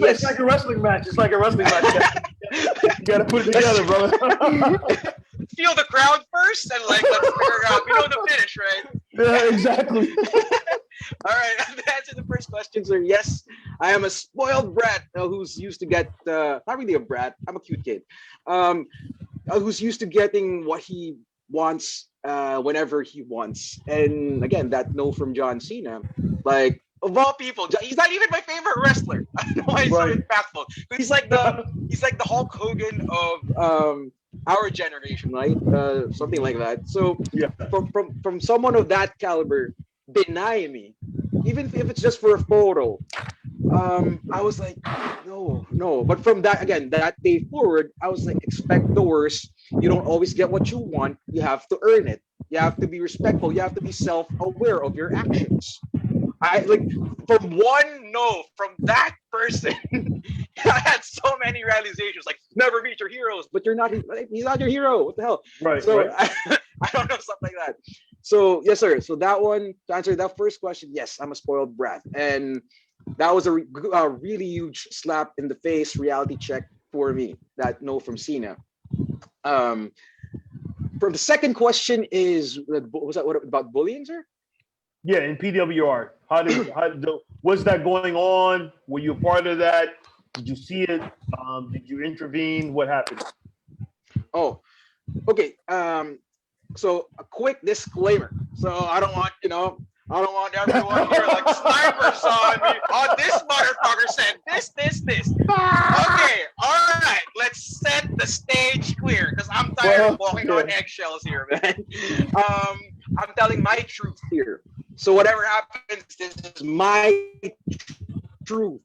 It's like a wrestling match. It's like a wrestling match. You gotta put it together, brother. Feel the crowd first, and like let's figure out. We know the finish, right? Yeah, exactly. All right, to answer the first question, sir, yes, I am a spoiled brat who's used to get not really a brat. I'm a cute kid. Who's used to getting what he wants whenever he wants. And again, that no from John Cena, like Of all people, he's not even my favorite wrestler. I don't know why he's so Right. impactful. But he's like the Hulk Hogan of our generation, right? Something like that. So Yeah. from someone of that caliber deny me, even if it's just for a photo. I was like, no. But from that again, that day forward, I was like, expect the worst. You don't always get what you want. You have to earn it. You have to be respectful. You have to be self-aware of your actions. I like from one no from that person. I had so many realizations, like never meet your heroes. But you're not. He's not your hero. What the hell? Right. So right. I don't know, stuff like that. So yes, sir. So that one to answer that first question, yes, I'm a spoiled brat, and that was a really huge slap in the face reality check for me. That no from Cena. From the second question is was that what about bullying, sir? Yeah, in PWR. Was that going on? Were you a part of that? Did you see it? Did you intervene? What happened? Oh, okay. So a quick disclaimer. So I don't want I don't want everyone here like snipers on me. Oh, this motherfucker said this. Okay, all right. Let's set the stage clear because I'm tired of walking on eggshells here, man. I'm telling my truth here. So whatever happens, this is my truth,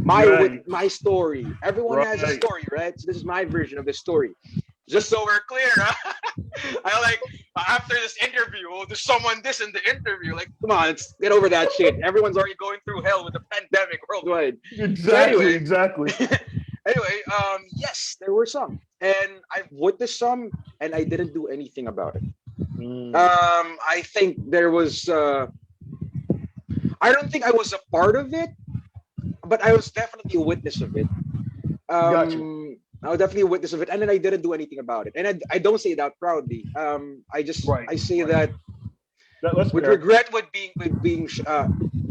my story. Everyone has a story, right? So this is my version of the story. Just so we're clear, huh? I like after this interview, there's someone this in the interview. Like, come on, let's get over that shit. Everyone's already going through hell with the pandemic worldwide. Exactly. Anyway, yes, there were some, and I've witnessed some, and I didn't do anything about it. I think there was. I don't think I was a part of it, but I was definitely a witness of it. Gotcha. I was definitely a witness of it, and then I didn't do anything about it. And I don't say that proudly. I just I say that with regret, with being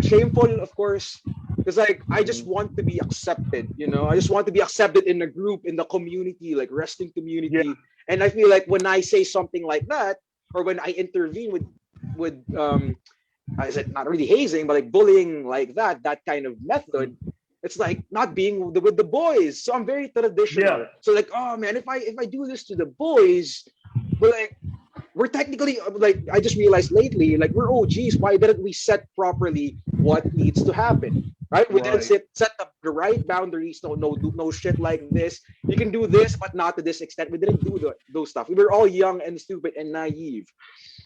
shameful, of course, because like I just want to be accepted. I just want to be accepted in the group, in the community, like wrestling community. Yeah. And I feel like when I say something like that, or when I intervene with is it not really hazing, but like bullying like that kind of method, it's like not being with the boys. So I'm very traditional. Yeah. So like, oh man, if I do this to the boys, but like we're technically like I just realized lately, like we're OGs. Why didn't we set properly what needs to happen? Right? We didn't set the right boundaries. No shit like this. You can do this, but not to this extent. We didn't do those stuff. We were all young and stupid and naive.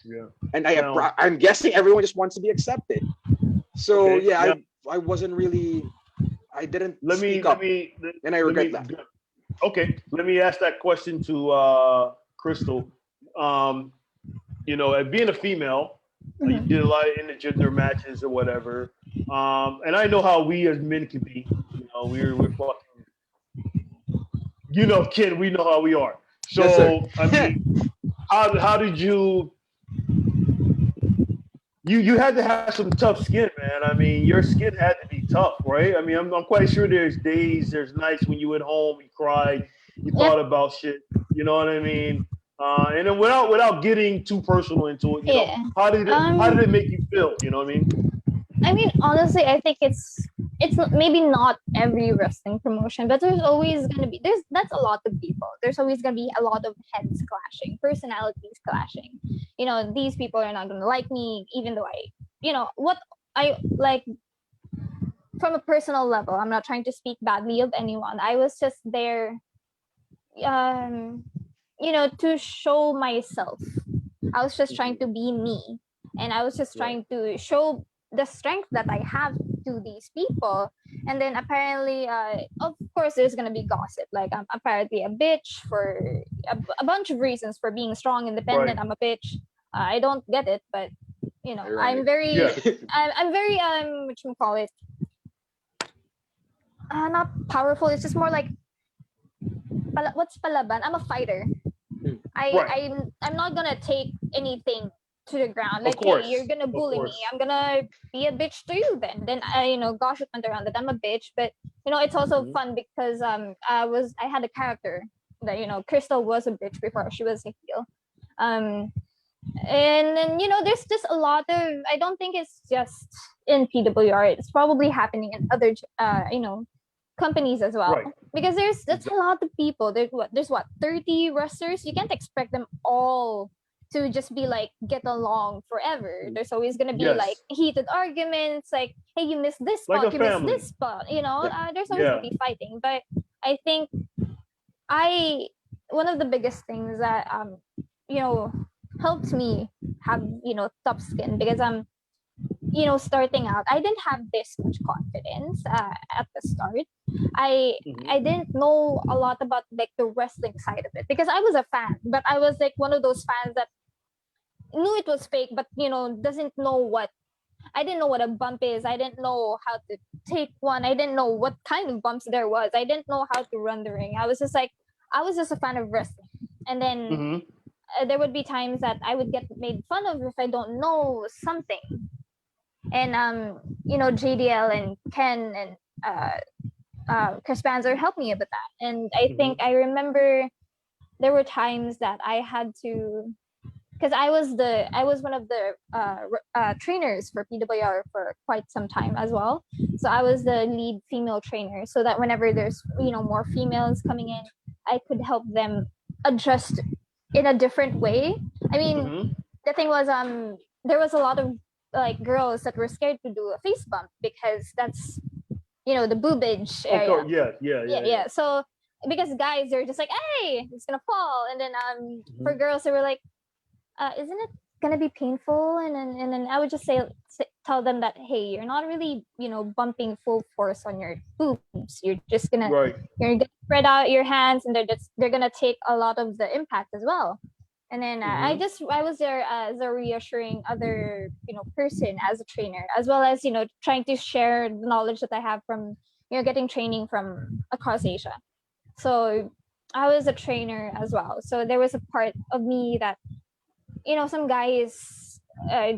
Yeah. And I'm guessing everyone just wants to be accepted. So I wasn't really. I didn't speak up, and I regret that. Okay, let me ask that question to Crystal. Being a female, you did a lot of intergender matches or whatever, and I know how we as men can be. We're fucking. Kid, we know how we are. So Yes, I mean, how did you? You had to have some tough skin, man. I mean, your skin had to be tough, right? I mean, I'm quite sure there's nights when you went home, you cried, you thought about shit. You know what I mean? And then without getting too personal into it, how did it make you feel? You know what I mean? I mean, honestly, I think it's maybe not every wrestling promotion, but there's always gonna be that's a lot of people. There's always gonna be a lot of heads clashing, personalities clashing. These people are not gonna like me, even though what I like from a personal level. I'm not trying to speak badly of anyone. I was just there, to show myself. I was just trying to be me, and I was just trying to show the strength that I have to these people. And then apparently, of course, there's gonna be gossip. Like I'm apparently a bitch for a bunch of reasons for being strong, independent. Right. I'm a bitch. I don't get it, but I'm very, I'm very what you call it? Not powerful. It's just more like what's palaban? I'm a fighter. I'm not gonna take anything to the ground. Like, course. hey, you're gonna Of bully me. course. I'm gonna be a bitch to you then. Then I, gossip went around that I'm a bitch. But it's also Mhm. fun because I had a character that Crystal was a bitch before she was a heel. And then there's just a lot of, I don't think it's just in PWR. It's probably happening in other companies as well. Right. Because that's a lot of people. There's what 30 wrestlers. You can't expect them all to just be like get along forever. There's always gonna be Yes. like heated arguments, like, hey, you missed this Like spot, a you missed family. this spot. There's always Yeah. gonna be fighting. But I think one of the biggest things that helped me have tough skin, because starting out, I didn't have this much confidence at the start. Mhm. I didn't know a lot about like the wrestling side of it, because I was a fan, but I was like one of those fans that knew it was fake, but doesn't know what. I didn't know what a bump is. I didn't know how to take one. I didn't know what kind of bumps there was. I didn't know how to run the ring. I was just a fan of wrestling. And then Mhm. there would be times that I would get made fun of if I don't know something. And JDL and Ken and Chris Panzer helped me with that. And I think I remember there were times that I had to, because I was one of the trainers for PWR for quite some time as well. So I was the lead female trainer, so that whenever there's more females coming in, I could help them adjust in a different way. I mean, Mhm. the thing was, there was a lot of like girls that were scared to do a face bump because that's the boobage Of area. course. Yeah. So because guys, they're just like, hey, it's gonna fall, and then for girls, they were like, isn't it gonna be painful? And then I would just tell them that, hey, you're not really bumping full force on your boobs. You're just gonna Right. you're gonna spread out your hands, and they're gonna take a lot of the impact as well. And then I was there as a reassuring other person as a trainer, as well as trying to share the knowledge that I have from getting training from across Asia. So I was a trainer as well. So there was a part of me that some guys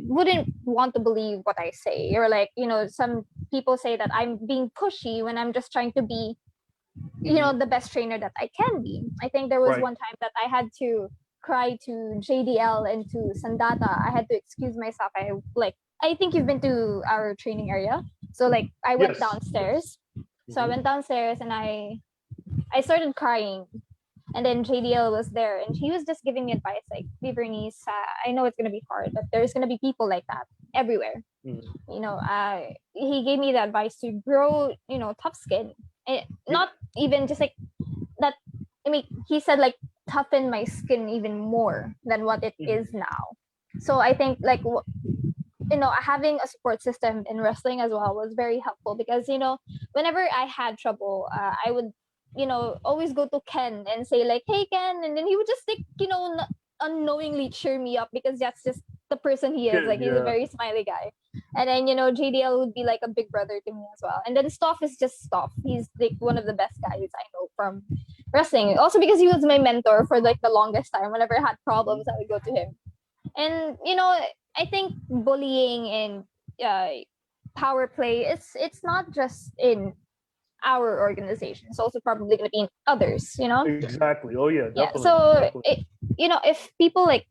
wouldn't want to believe what I say, or like some people say that I'm being pushy when I'm just trying to be the best trainer that I can be. I think there was Right. one time that I had to cry to JDL and to Sandata. I had to excuse myself. I think you've been to our training area. So like I went Yes. downstairs. So I Mhm. went downstairs and I started crying. And then JDL was there and he was just giving me advice like, Bernice, I know it's going to be hard, but there's going to be people like that everywhere. Mhm. He gave me the advice to grow, tough skin. Not even just like that. I mean, he said like toughen my skin even more than what it is now. So I think like, having a support system in wrestling as well was very helpful because, whenever I had trouble, I would always go to Ken and say like, hey Ken, and then he would just like unknowingly cheer me up because that's just the person he is. Like he's a very smiley guy. And then JDL would be like a big brother to me as well. And then Stoff is just Stoff. He's like one of the best guys I know from wrestling. Also because he was my mentor for like the longest time. Whenever I had problems, I would go to him. And I think bullying and power play, it's not just in our organization. It's also probably going to be in others. Exactly. Oh yeah. Yeah. Definitely. So Definitely. if people like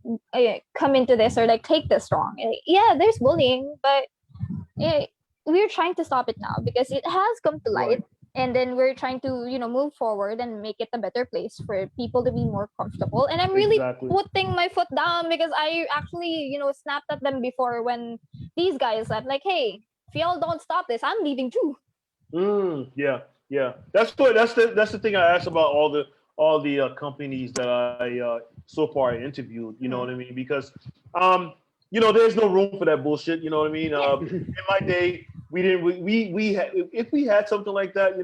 come into this or like take this wrong, there's bullying, but we're trying to stop it now because it has come to light. Right. And then we're trying to move forward and make it a better place for people to be more comfortable. And I'm really putting my foot down because I actually snapped at them before when these guys said like, hey, if y'all don't stop this, I'm leaving too. Yeah. That's the thing I asked about all the companies that I so far I interviewed. You know what I mean? Because there's no room for that bullshit. You know what I mean? In my day, we didn't. We had, if we had something like that,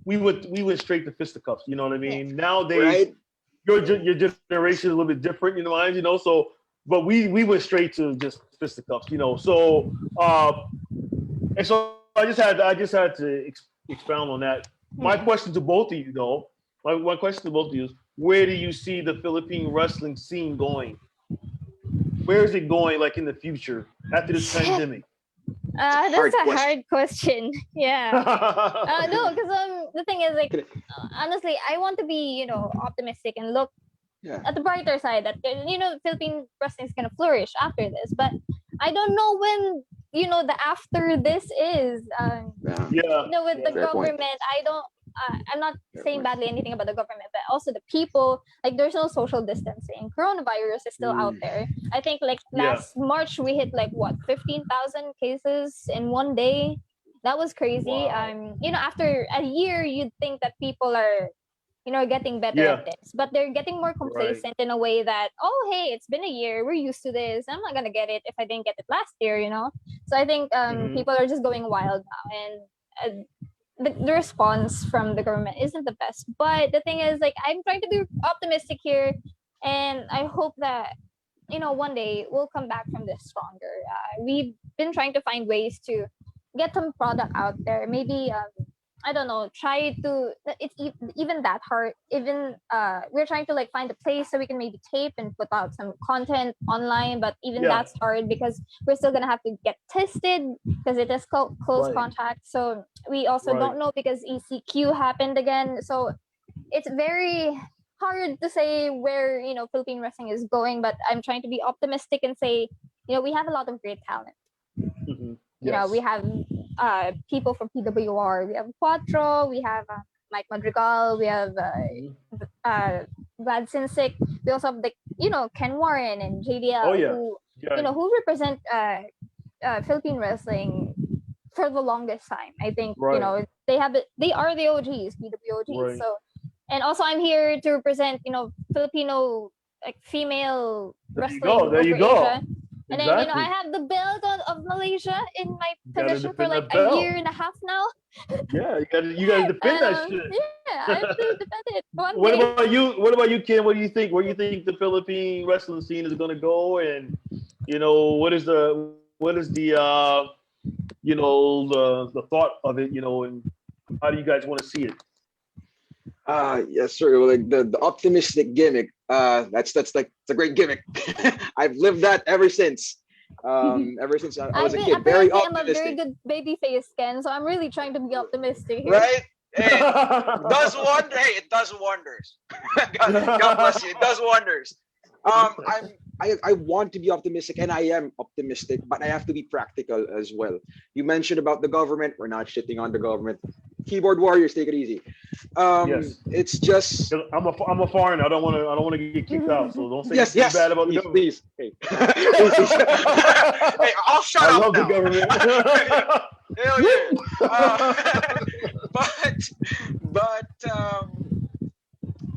we went straight to fisticuffs. You know what I mean? Nowadays, your generation is a little bit different. So. But we went straight to just fisticuffs. So and so I just had to expound on that. My question to both of you, though, my question to both of you is, where do you see the Philippine wrestling scene going? where is it going like in the future after this pandemic? That's Hard a question. hard question. Yeah. No, because the thing is, like, honestly, I want to be, optimistic and look Yeah. at the brighter side that Philippine wrestling is gonna flourish after this. But I don't know when the after this is. Yeah. Yeah. With the Fair point. government, I'm not Fair saying point. badly anything about the government, but also the people. Like, there's no social distancing. Coronavirus is still out there. I think like Yeah. last March we hit like what 15,000 cases in one day. That was crazy. Wow. After a year, you'd think that people are getting better Yeah. at this, but they're getting more complacent in a way that, oh, hey, it's been a year, we're used to this, I'm not gonna get it if I didn't get it last year. So I think Mhm. people are just going wild now, and the response from the government isn't the best. But the thing is, like, I'm trying to be optimistic here, and I hope that one day we'll come back from this stronger. We've been trying to find ways to get some product out there. Maybe I don't know, try to, it's even that hard. Even we're trying to like find a place so we can maybe tape and put out some content online, but even Yeah. that's hard because we're still gonna have to get tested because it is close Right. contact. So we also Right. don't know because ECQ happened again. So it's very hard to say where Philippine wrestling is going, but I'm trying to be optimistic and say, we have a lot of great talent. Mhm. We have people from PWR. We have Quattro. We have Mike Madrigal. We have Vlad Sinsik. We also have Ken Warren and JDL, Oh, yeah. who Yeah. who represent Philippine wrestling for the longest time. I think Right. they are the OGs, PWOGs. Right. So, and also I'm here to represent Filipino like female There you wrestling go. There you over go. Asia. And then Exactly. I have the belt of Malaysia in my gotta possession for defend like that belt. a year and a half now. Yeah, you gotta defend that shit. Yeah, I have to defend it one What day. about you? What about you, Ken? What do you think? Where do you think the Philippine wrestling scene is going to go? And what is the the thought of it? And how do you guys want to see it? Yes, sir. Well, like the optimistic gimmick. That's like it's a great gimmick. I've lived that ever since. Ever since I was a kid. Very I'm a very optimistic. good baby face, Ken. So I'm really trying to be optimistic here. Right? Hey, it does wonders. God bless you. It does wonders. I want to be optimistic, and I am optimistic, but I have to be practical as well. You mentioned about the government. We're not shitting on the government. Keyboard warriors, take it easy. Yes. It's just 'Cause I'm a foreigner. I don't want to get kicked out. So don't say yes, anything bad about the government. please. Hey. Please. Hey, I'll shut I up love now. the government. Hell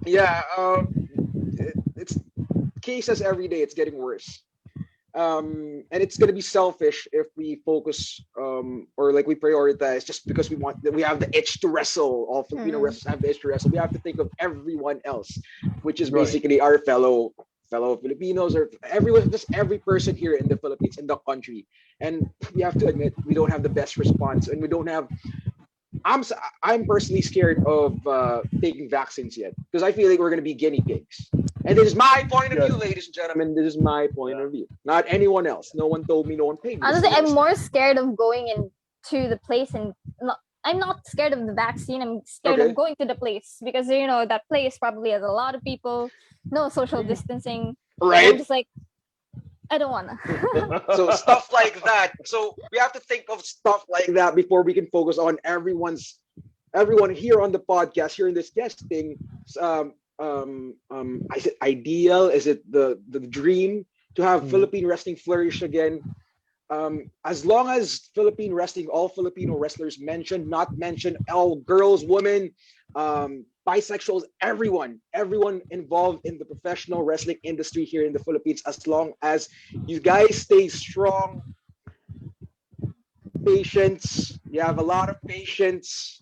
yeah. It's cases every day. It's getting worse. And it's gonna be selfish if we focus or like we prioritize just because we have the itch to wrestle. All Filipino wrestlers have the itch to wrestle. We have to think of everyone else, which is Right. basically our fellow Filipinos or everyone, just every person here in the Philippines, in the country. And we have to admit we don't have the best response, and we don't have. I'm personally scared of taking vaccines yet because I feel like we're gonna be guinea pigs. And this is my point of Yes. view, ladies and gentlemen. This is my point of view, not anyone else. No one told me. No one paid me. Honestly, This is I'm more scared of going into the place and I'm not scared of the vaccine. I'm scared Okay. of going to the place because that place probably has a lot of people, no social distancing. And I'm right. just like, I don't wanna. So stuff like that. So we have to think of stuff like that before we can focus on everyone here on the podcast, here in this guesting. Is it ideal? Is it the dream to have Philippine wrestling flourish again? As long as Philippine wrestling, all Filipino wrestlers mentioned, not mentioned, all girls, women, bisexuals, everyone involved in the professional wrestling industry here in the Philippines, as long as you guys stay strong, patience, you have a lot of patience,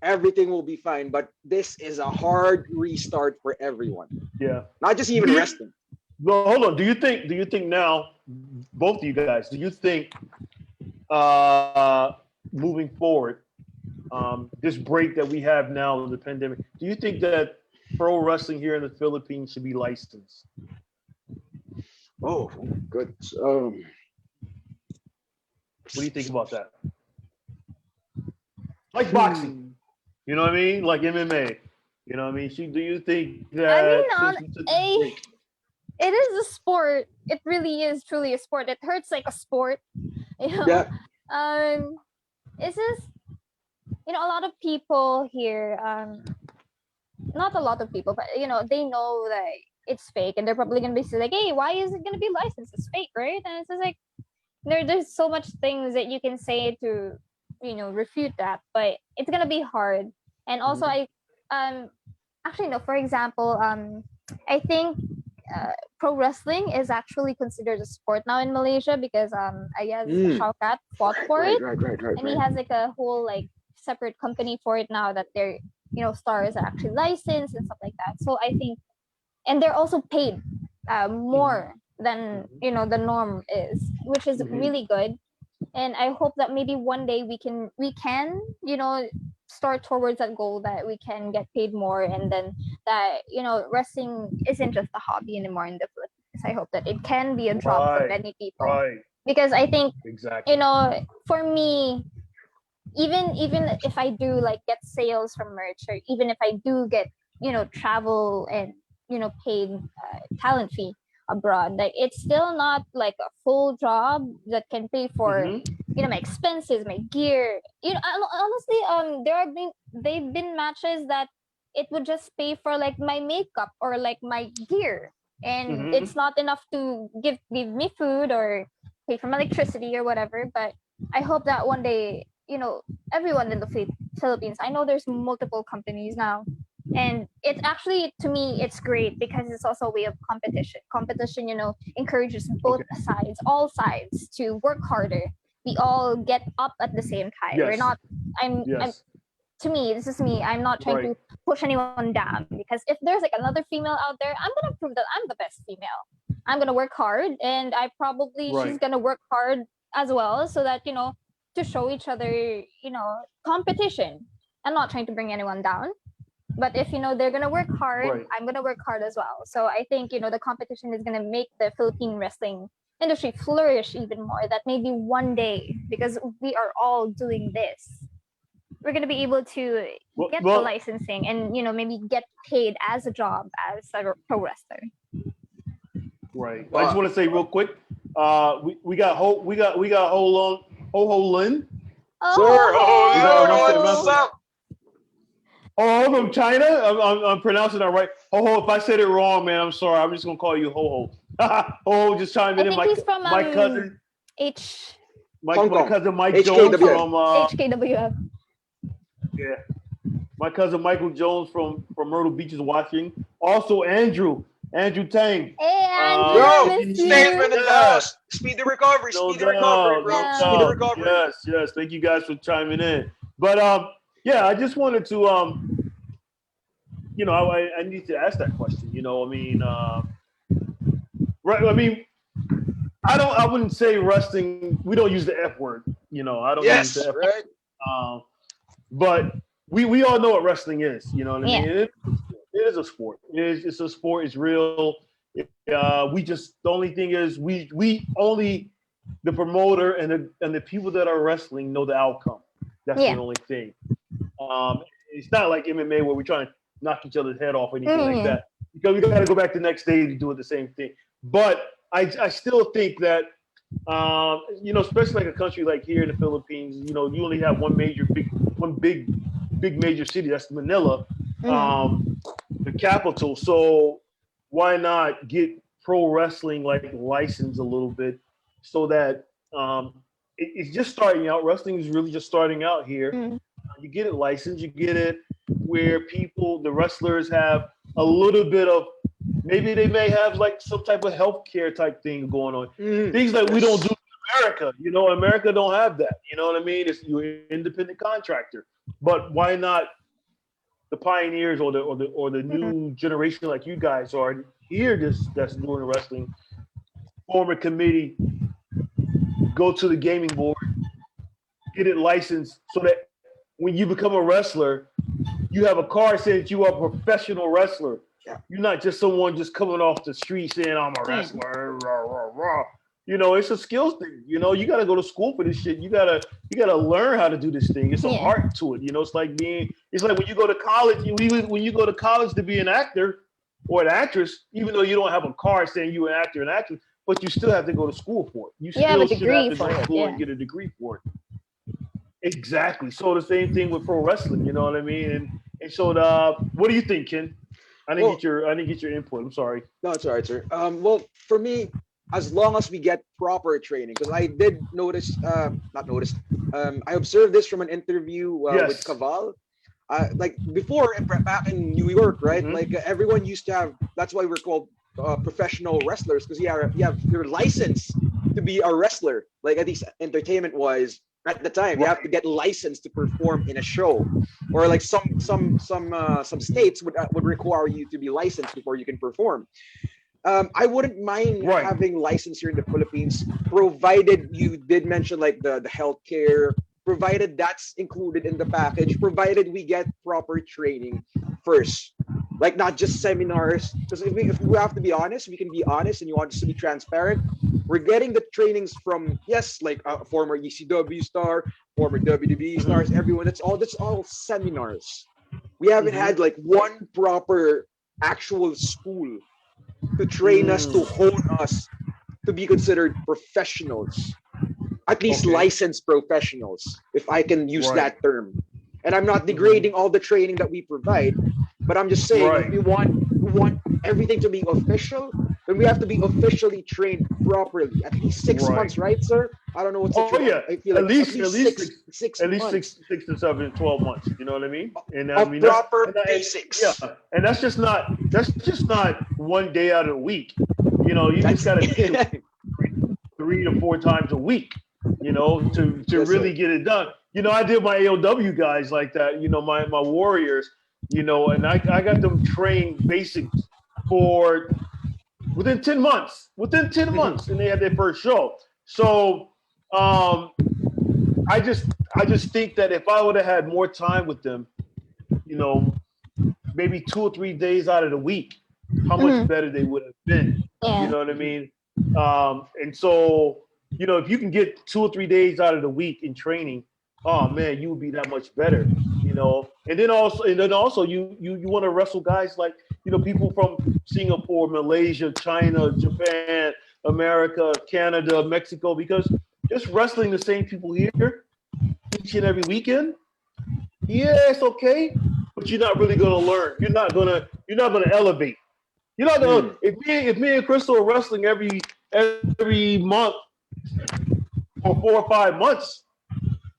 everything will be fine. But this is a hard restart for everyone, Yeah. not just even wrestling. Well, hold on. Do you think now, both of you guys, do you think moving forward, this break that we have now in the pandemic, do you think that pro wrestling here in the Philippines should be licensed? Oh, good. What do you think about that? Like boxing, you know what I mean? Like MMA, you know what I mean? Do you think that I since we took mean, a break, it is a sport. It really is truly a sport. It hurts like a sport. You know? Yeah. It's just, a lot of people here, not a lot of people, but they know that it's fake, and they're probably gonna be like, hey, why is it gonna be licensed? It's fake, right? And it's just like there's so much things that you can say to refute that, but it's gonna be hard. And also actually no, for example, I think pro wrestling is actually considered a sport now in Malaysia because I guess Shaukat fought for it, and he has like a whole like separate company for it now that their stars are actually licensed and stuff like that. So I think, and they're also paid more than the norm is, which is really good. And I hope that maybe one day we can start towards that goal, that we can get paid more, and then that wrestling isn't just a hobby anymore in the Philippines. I hope that it can be a job for many people, because I think exactly, for me, even if I do like get sales from merch, or even if I do get travel and paid talent fee abroad, like it's still not like a full job that can pay for my expenses, my gear. Honestly, they've been matches that it would just pay for like my makeup or like my gear, and it's not enough to give me food or pay for my electricity or whatever. But I hope that one day, everyone in the Philippines, I know there's multiple companies now, and it's actually, to me, it's great because it's also a way of competition encourages both sides, all sides, to work harder. We all get up at the same time. We're not I'm to me, this is me, I'm not trying to push anyone down, because if there's like another female out there, I'm gonna prove that I'm the best female. I'm gonna work hard, and she's gonna work hard as well, so that to show each other competition. I'm not trying to bring anyone down, but if they're gonna work hard, I'm gonna work hard as well. So I think the competition is gonna make the Philippine wrestling industry flourish even more. That maybe one day, because we are all doing this, we're gonna be able to get the licensing and maybe get paid as a job as a pro wrestler. Right. I just want to say real quick, we got Ho Lin. What's up? Oh, from China. I'm pronouncing that right. Ho. If I said it wrong, man, I'm sorry. I'm just gonna call you Ho. Ho, just chime in. He's from my cousin. My cousin Mike HKWF. Jones from HKWF. Yeah. My cousin Michael Jones from Myrtle Beach is watching. Also Andrew Tang. Hey Andrew, stay for the house. Speedy recovery, bro. Speedy recovery. Yes. Thank you guys for chiming in. But I just wanted to I need to ask that question. I wouldn't say wrestling. We don't use the F word. I don't use the F word. But we all know what wrestling is. You know what I mean? It is a sport. It's a sport. It's real. The only thing is we only, the promoter and the people that are wrestling know the outcome. That's the only thing. It's not like MMA where we're trying to knock each other's head off or anything like that. Because we got to go back the next day to do the same thing. But I still think that, especially like a country like here in the Philippines, you only have one big major city. That's Manila, the capital. So why not get pro wrestling licensed a little bit, so that it's just starting out. Wrestling is really just starting out here. You get it licensed. You get it where the wrestlers have a little bit of, maybe they may have like some type of healthcare type thing going on. Things that we don't do in America. America don't have that. You know what I mean? You're an independent contractor. But why not the pioneers or the new generation like you guys are here that's doing wrestling, form a committee, go to the gaming board, get it licensed, so that when you become a wrestler, you have a card saying that you are a professional wrestler. You're not just someone just coming off the street saying I'm a wrestler. Rah, rah, rah. You know, it's a skills thing. You know, you got to go to school for this shit. You gotta learn how to do this thing. It's an art to it. You know, it's like when you go to college. When you go to college to be an actor or an actress, even though you don't have a card saying you're an actor and actress, but you still have to go to school for it. You still have a should degree have to go to school and get a degree for it. Exactly. So the same thing with pro wrestling. You know what I mean? And so what do you think, Ken? I didn't get your input. I'm sorry. No, it's all right, sir. Well, for me, as long as we get proper training, because I did notice, not notice, I observed this from an interview with Caval. Like before, back in New York, right? Like everyone used to have. That's why we're called professional wrestlers, because you have your license to be a wrestler. Like at least entertainment-wise, at the time, you have to get licensed to perform in a show, or like some states would require you to be licensed before you can perform. I wouldn't mind having license here in the Philippines, provided you did mention like the healthcare, provided that's included in the package, provided we get proper training first, like not just seminars. Because if we have to be honest, we can be honest, and you want us to be transparent. We're getting the trainings from like a former ECW star, former WWE stars, everyone. That's all seminars. We haven't had like one proper actual school to train us, to hone us, to be considered professionals, at least licensed professionals, if I can use that term. And I'm not degrading all the training that we provide, but I'm just saying if we want everything to be official, then we have to be officially trained properly. At least 6 months, right, sir? I don't know what's I feel at least six at least months. 6 to 7, 12 months. You know what I mean? And I mean proper basics. And that's just not one day out of the week. You know, you just gotta do 3 to 4 times a week, you know, to really get it done. You know, I did my AOW guys like that, you know, my warriors, you know, and I got them trained basics for within 10 months, and they had their first show. So I just think that if I would have had more time with them, you know, maybe 2 or 3 days out of the week, how much better they would have been. You know what I mean? And so, you know, if you can get 2 or 3 days out of the week in training, oh man, you would be that much better, you know. And then also you want to wrestle guys like, you know, people from Singapore, Malaysia, China, Japan, America, Canada, Mexico, because just wrestling the same people here each and every weekend, yeah, it's okay, but you're not really gonna learn. You're not gonna elevate. You're not gonna if me and Crystal are wrestling every month for 4 or 5 months,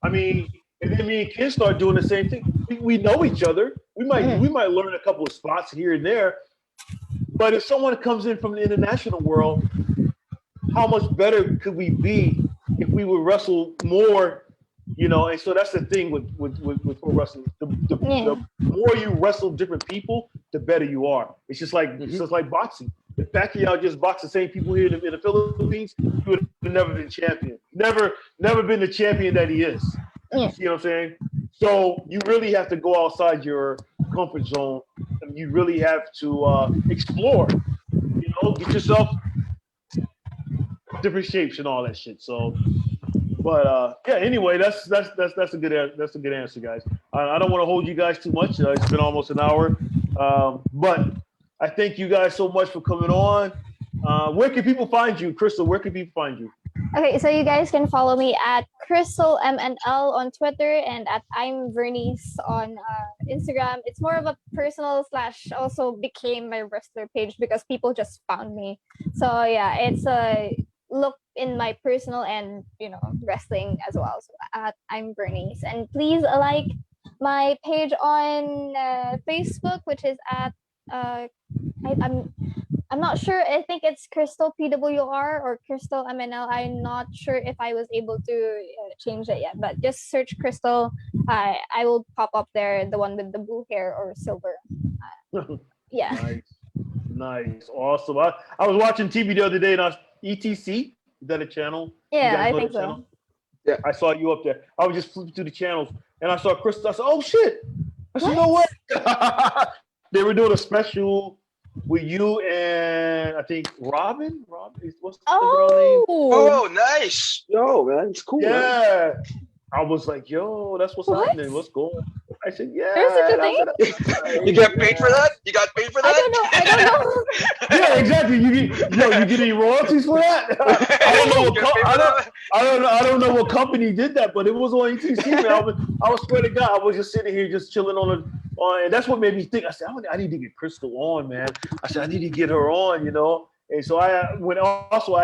I mean, and then me and Ken start doing the same thing. We know each other. We might learn a couple of spots here and there. But if someone comes in from the international world, how much better could we be if we would wrestle more? You know, and so that's the thing with pro wrestling. The more you wrestle different people, the better you are. It's just like boxing. If Pacquiao just boxed the same people here in the Philippines, he would have never been champion. Never been the champion that he is. You see what I'm saying? So you really have to go outside your comfort zone, and you really have to explore. You know, get yourself different shapes and all that shit. So, but yeah. Anyway, that's a good answer, guys. I don't want to hold you guys too much. It's been almost an hour, but I thank you guys so much for coming on. Where can people find you, Crystal? Where can people find you? Okay, so you guys can follow me at Crystal MNL on Twitter and at I'm Vernice on Instagram. It's more of a personal / also became my wrestler page because people just found me. So yeah, it's a look in my personal and, you know, wrestling as well. So at I'm Vernice, and please like my page on Facebook, which is at I'm not sure. I think it's Crystal PWR or Crystal MNL. I'm not sure if I was able to change it yet, but just search Crystal. I will pop up there, the one with the blue hair or silver. Yeah. Nice. Awesome. I was watching TV the other day and I was ETC. Is that a channel? Yeah, I think so. Yeah. I saw you up there. I was just flipping through the channels and I saw Crystal. I said, oh shit. I said, no way. They were doing a special with you and I think Robin. Robin, what's the girl name? Oh, nice. Yo, man, it's cool. Man. Yeah. I was like, yo, that's what's What? happening. What's going on? I said, yeah. There's such a I thing? said, You get paid for that? You got paid for that? I don't know. Yeah, exactly. You get any royalties for that? I don't know You what get paid for that? I don't know what company did that, but it was on ETC, man. I was swear to God, I was just sitting here just chilling and that's what made me think. I said, I need to get Crystal on, man. I said, I need to get her on, you know. And so I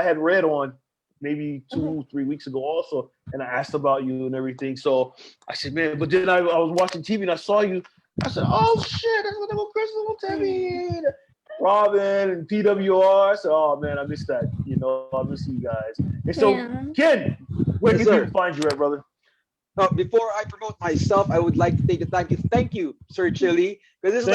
had Red on maybe 2-3 weeks ago also, and I asked about you and everything. So I said, man, but then I was watching TV and I saw you. I said, oh shit, that's what Crystal Tevin, Robin and PWR. I said, oh man, I missed that. You know, I miss you guys. And so, Yeah. Ken, where Yes, can sir. people find you at, brother? Before I promote myself, I would like to take the time to thank you, Sir Chili, because this is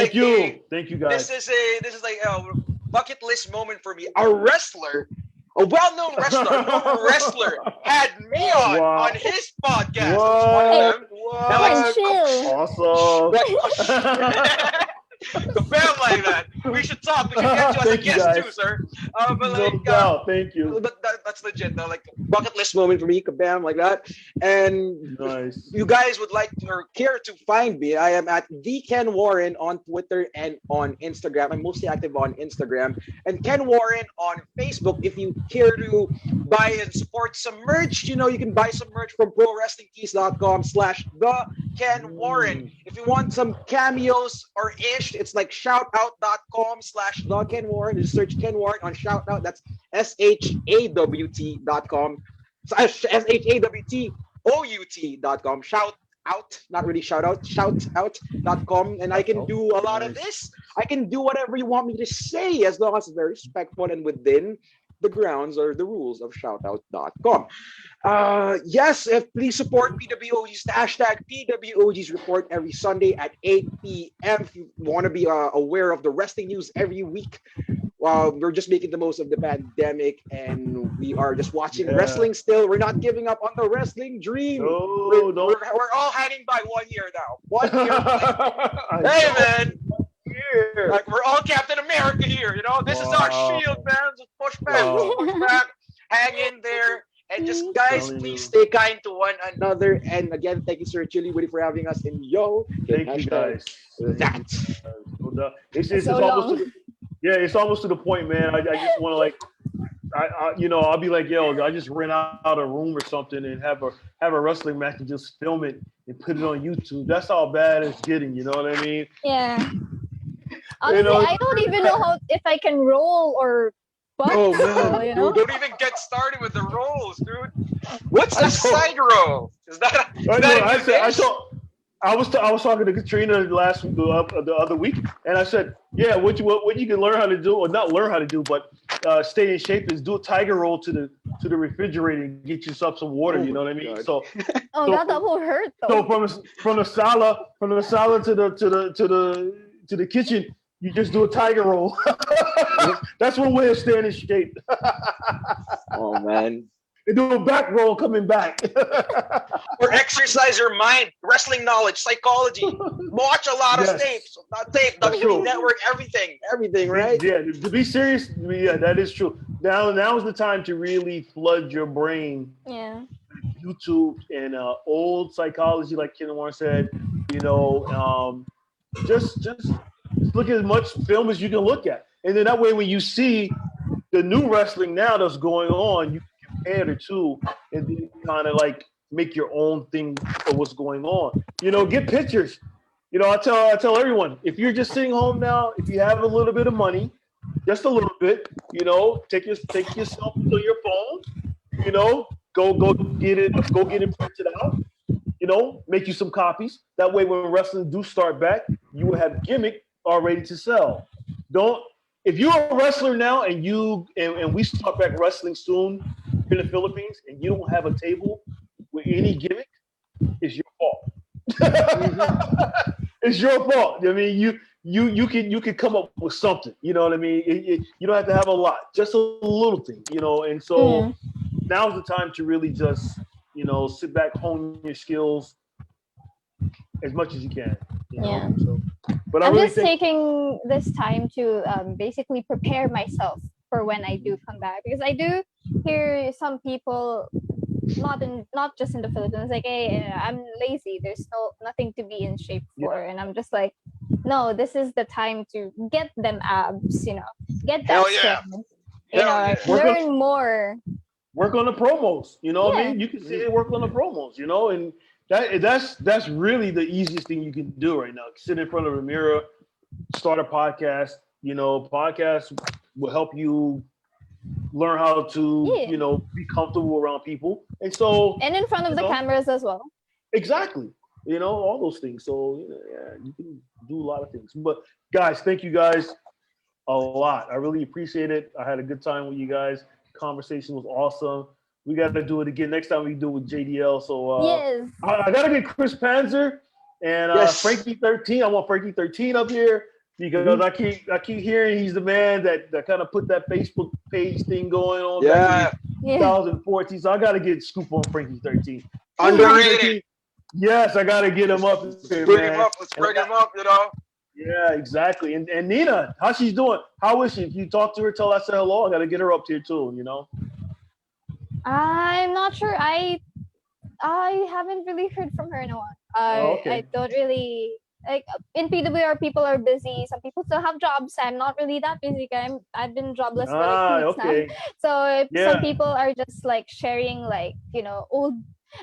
Thank you, guys. This is like a bucket list moment for me. A wrestler, a well-known wrestler, had me on his podcast. What? What? Chill. Awesome. The fam like that. We should talk. We should get you as a Thank you, guest guys. too, sir. But No like, doubt. Thank you. but that's legit. Though. Like bucket list moment for me, kabam, like that. And Nice. you guys would like to, or care to find me, I am at the Ken Warren on Twitter and on Instagram. I'm mostly active on Instagram, and Ken Warren on Facebook. If you care to buy and support some merch, you know, you can buy some merch from ProWrestlingTees.com/the Ken Warren. If you want some cameos or ish, it's like shoutout.com/the Ken Warren. Just search Ken Warren on Shoutout. That's SHAWT.com. SHAWTOUT.com. Shout out, not really shout out, shoutout.com. And I can do a lot of this. I can do whatever you want me to say as long as it's very respectful and within the grounds or the rules of shoutout.com. Yes, please support PWOG's hashtag PWOG's report every Sunday at 8 p.m. If you want to be aware of the wrestling news every week. We're just making the most of the pandemic and we are just watching wrestling still. We're not giving up on the wrestling dream. No, no. we're all hanging by 1 year now. 1 year. Hey man. Like we're all Captain America here, you know. This is our shield, man. Just push back, push back, hang in there, and just guys, please stay kind to one another. And again, thank you, Sir Chili Willy, for having us in Thank you, guys. That. It's So almost it's almost to the point, man. I just want to like, I'll be like, yo, I just rent out a room or something and have a wrestling match and just film it and put it on YouTube. That's how bad it's getting. You know what I mean? Yeah. Honestly, I don't even know if I can roll or butt. Oh, man. You know? Don't even get started with the rolls, dude. What's the side roll? Is that I was talking to Katrina the other week, and I said, yeah, what you can learn how to do, or not learn how to do, but stay in shape is do a tiger roll to the refrigerator and get yourself some water. You know what I mean? God. So that will hurt though. so from the sala to the kitchen, you just do a tiger roll. That's one way of staying in shape. Oh man. And do a back roll coming back. or exercise your mind, wrestling knowledge, psychology. Watch a lot of tapes, WWE Network, Everything, right? Yeah, to be serious, yeah, that is true. Now is the time to really flood your brain. Yeah. YouTube and old psychology, like Ken Warren said. You know, just look at as much film as you can look at, and then that way, when you see the new wrestling now that's going on, you compare the two and then kind of like make your own thing of what's going on. You know, get pictures. You know, I tell everyone, if you're just sitting home now, if you have a little bit of money, just a little bit, you know, take yourself to your phone, you know, go get it printed out, you know, make you some copies. That way when wrestling do start back, you will have gimmick already to sell. If you're a wrestler now and we start back wrestling soon in the Philippines and you don't have a table with any gimmick, it's your fault. It's your fault. I mean, you can come up with something. You know what I mean? You don't have to have a lot, just a little thing. You know, and so now's the time to really just sit back, hone your skills as much as you can. You know? Yeah. So But I I'm really just think taking this time to basically prepare myself for when I do come back, because I do hear some people not just in the Philippines like, hey, I'm lazy. There's nothing to be in shape Yeah. for, and I'm just like, no, this is the time to get them abs. Get that Hell yeah. strength. Hell Like, yeah. learn more. work on the promos. You know what I Yeah. mean? You can sit and work on the promos. And that's really the easiest thing you can do right now. Sit in front of a mirror, start a podcast. Podcast will help you learn how to Yeah. be comfortable around people, and so And in front of the cameras as well. exactly. All those things. So yeah, you can do a lot of things. But guys, thank you guys a lot. I really appreciate it. I had a good time with you guys. Conversation was awesome. We got to do it again next time. We do it with JDL. So Yes. I got to get Chris Panzer and Yes. Frankie 13. I want Frankie 13 up here because I keep hearing he's the man that kind of put that Facebook page thing going on back in Yeah. 2014. So I got to get scoop on Frankie 13. Underrated. Yes, I got to get him up here, Bring man. him up. Let's bring him up. Yeah, exactly. And Nina, how she's doing? How is she? If you talk to her, tell her I said hello. I got to get her up here too. I'm not sure. I haven't really heard from her in a while. Okay. I don't really like in PWR. People are busy. Some people still have jobs. I'm not really that busy. I've been jobless for like 2 weeks okay. now. So Yeah. some people are just like sharing like old.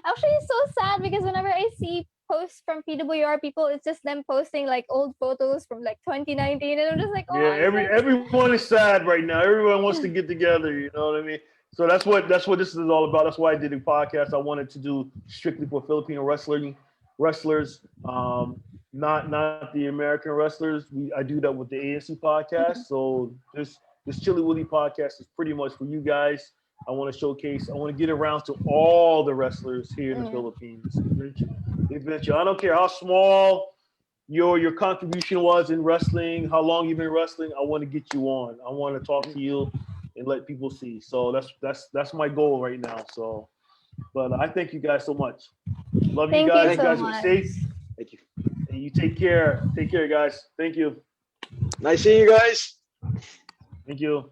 Actually, it's so sad because whenever I see posts from PWR people, it's just them posting like old photos from like 2019, and I'm just like, oh. Yeah, everyone is sad right now. Everyone wants to get together. You know what I mean? So that's what this is all about. That's why I did a podcast. I wanted to do strictly for Filipino wrestlers, not the American wrestlers. I do that with the ANC podcast. So this Chili Willy podcast is pretty much for you guys. I want to showcase. I want to get around to all the wrestlers here in the Philippines. Eventually, I don't care how small your contribution was in wrestling, how long you've been wrestling. I want to get you on. I want to talk to you and let people see. So that's my goal right now. So, but I thank you guys so much. Love you guys. Thank you guys so be much. safe. Thank you. And you take care. Take care, guys. Thank you. Nice seeing you guys. Thank you.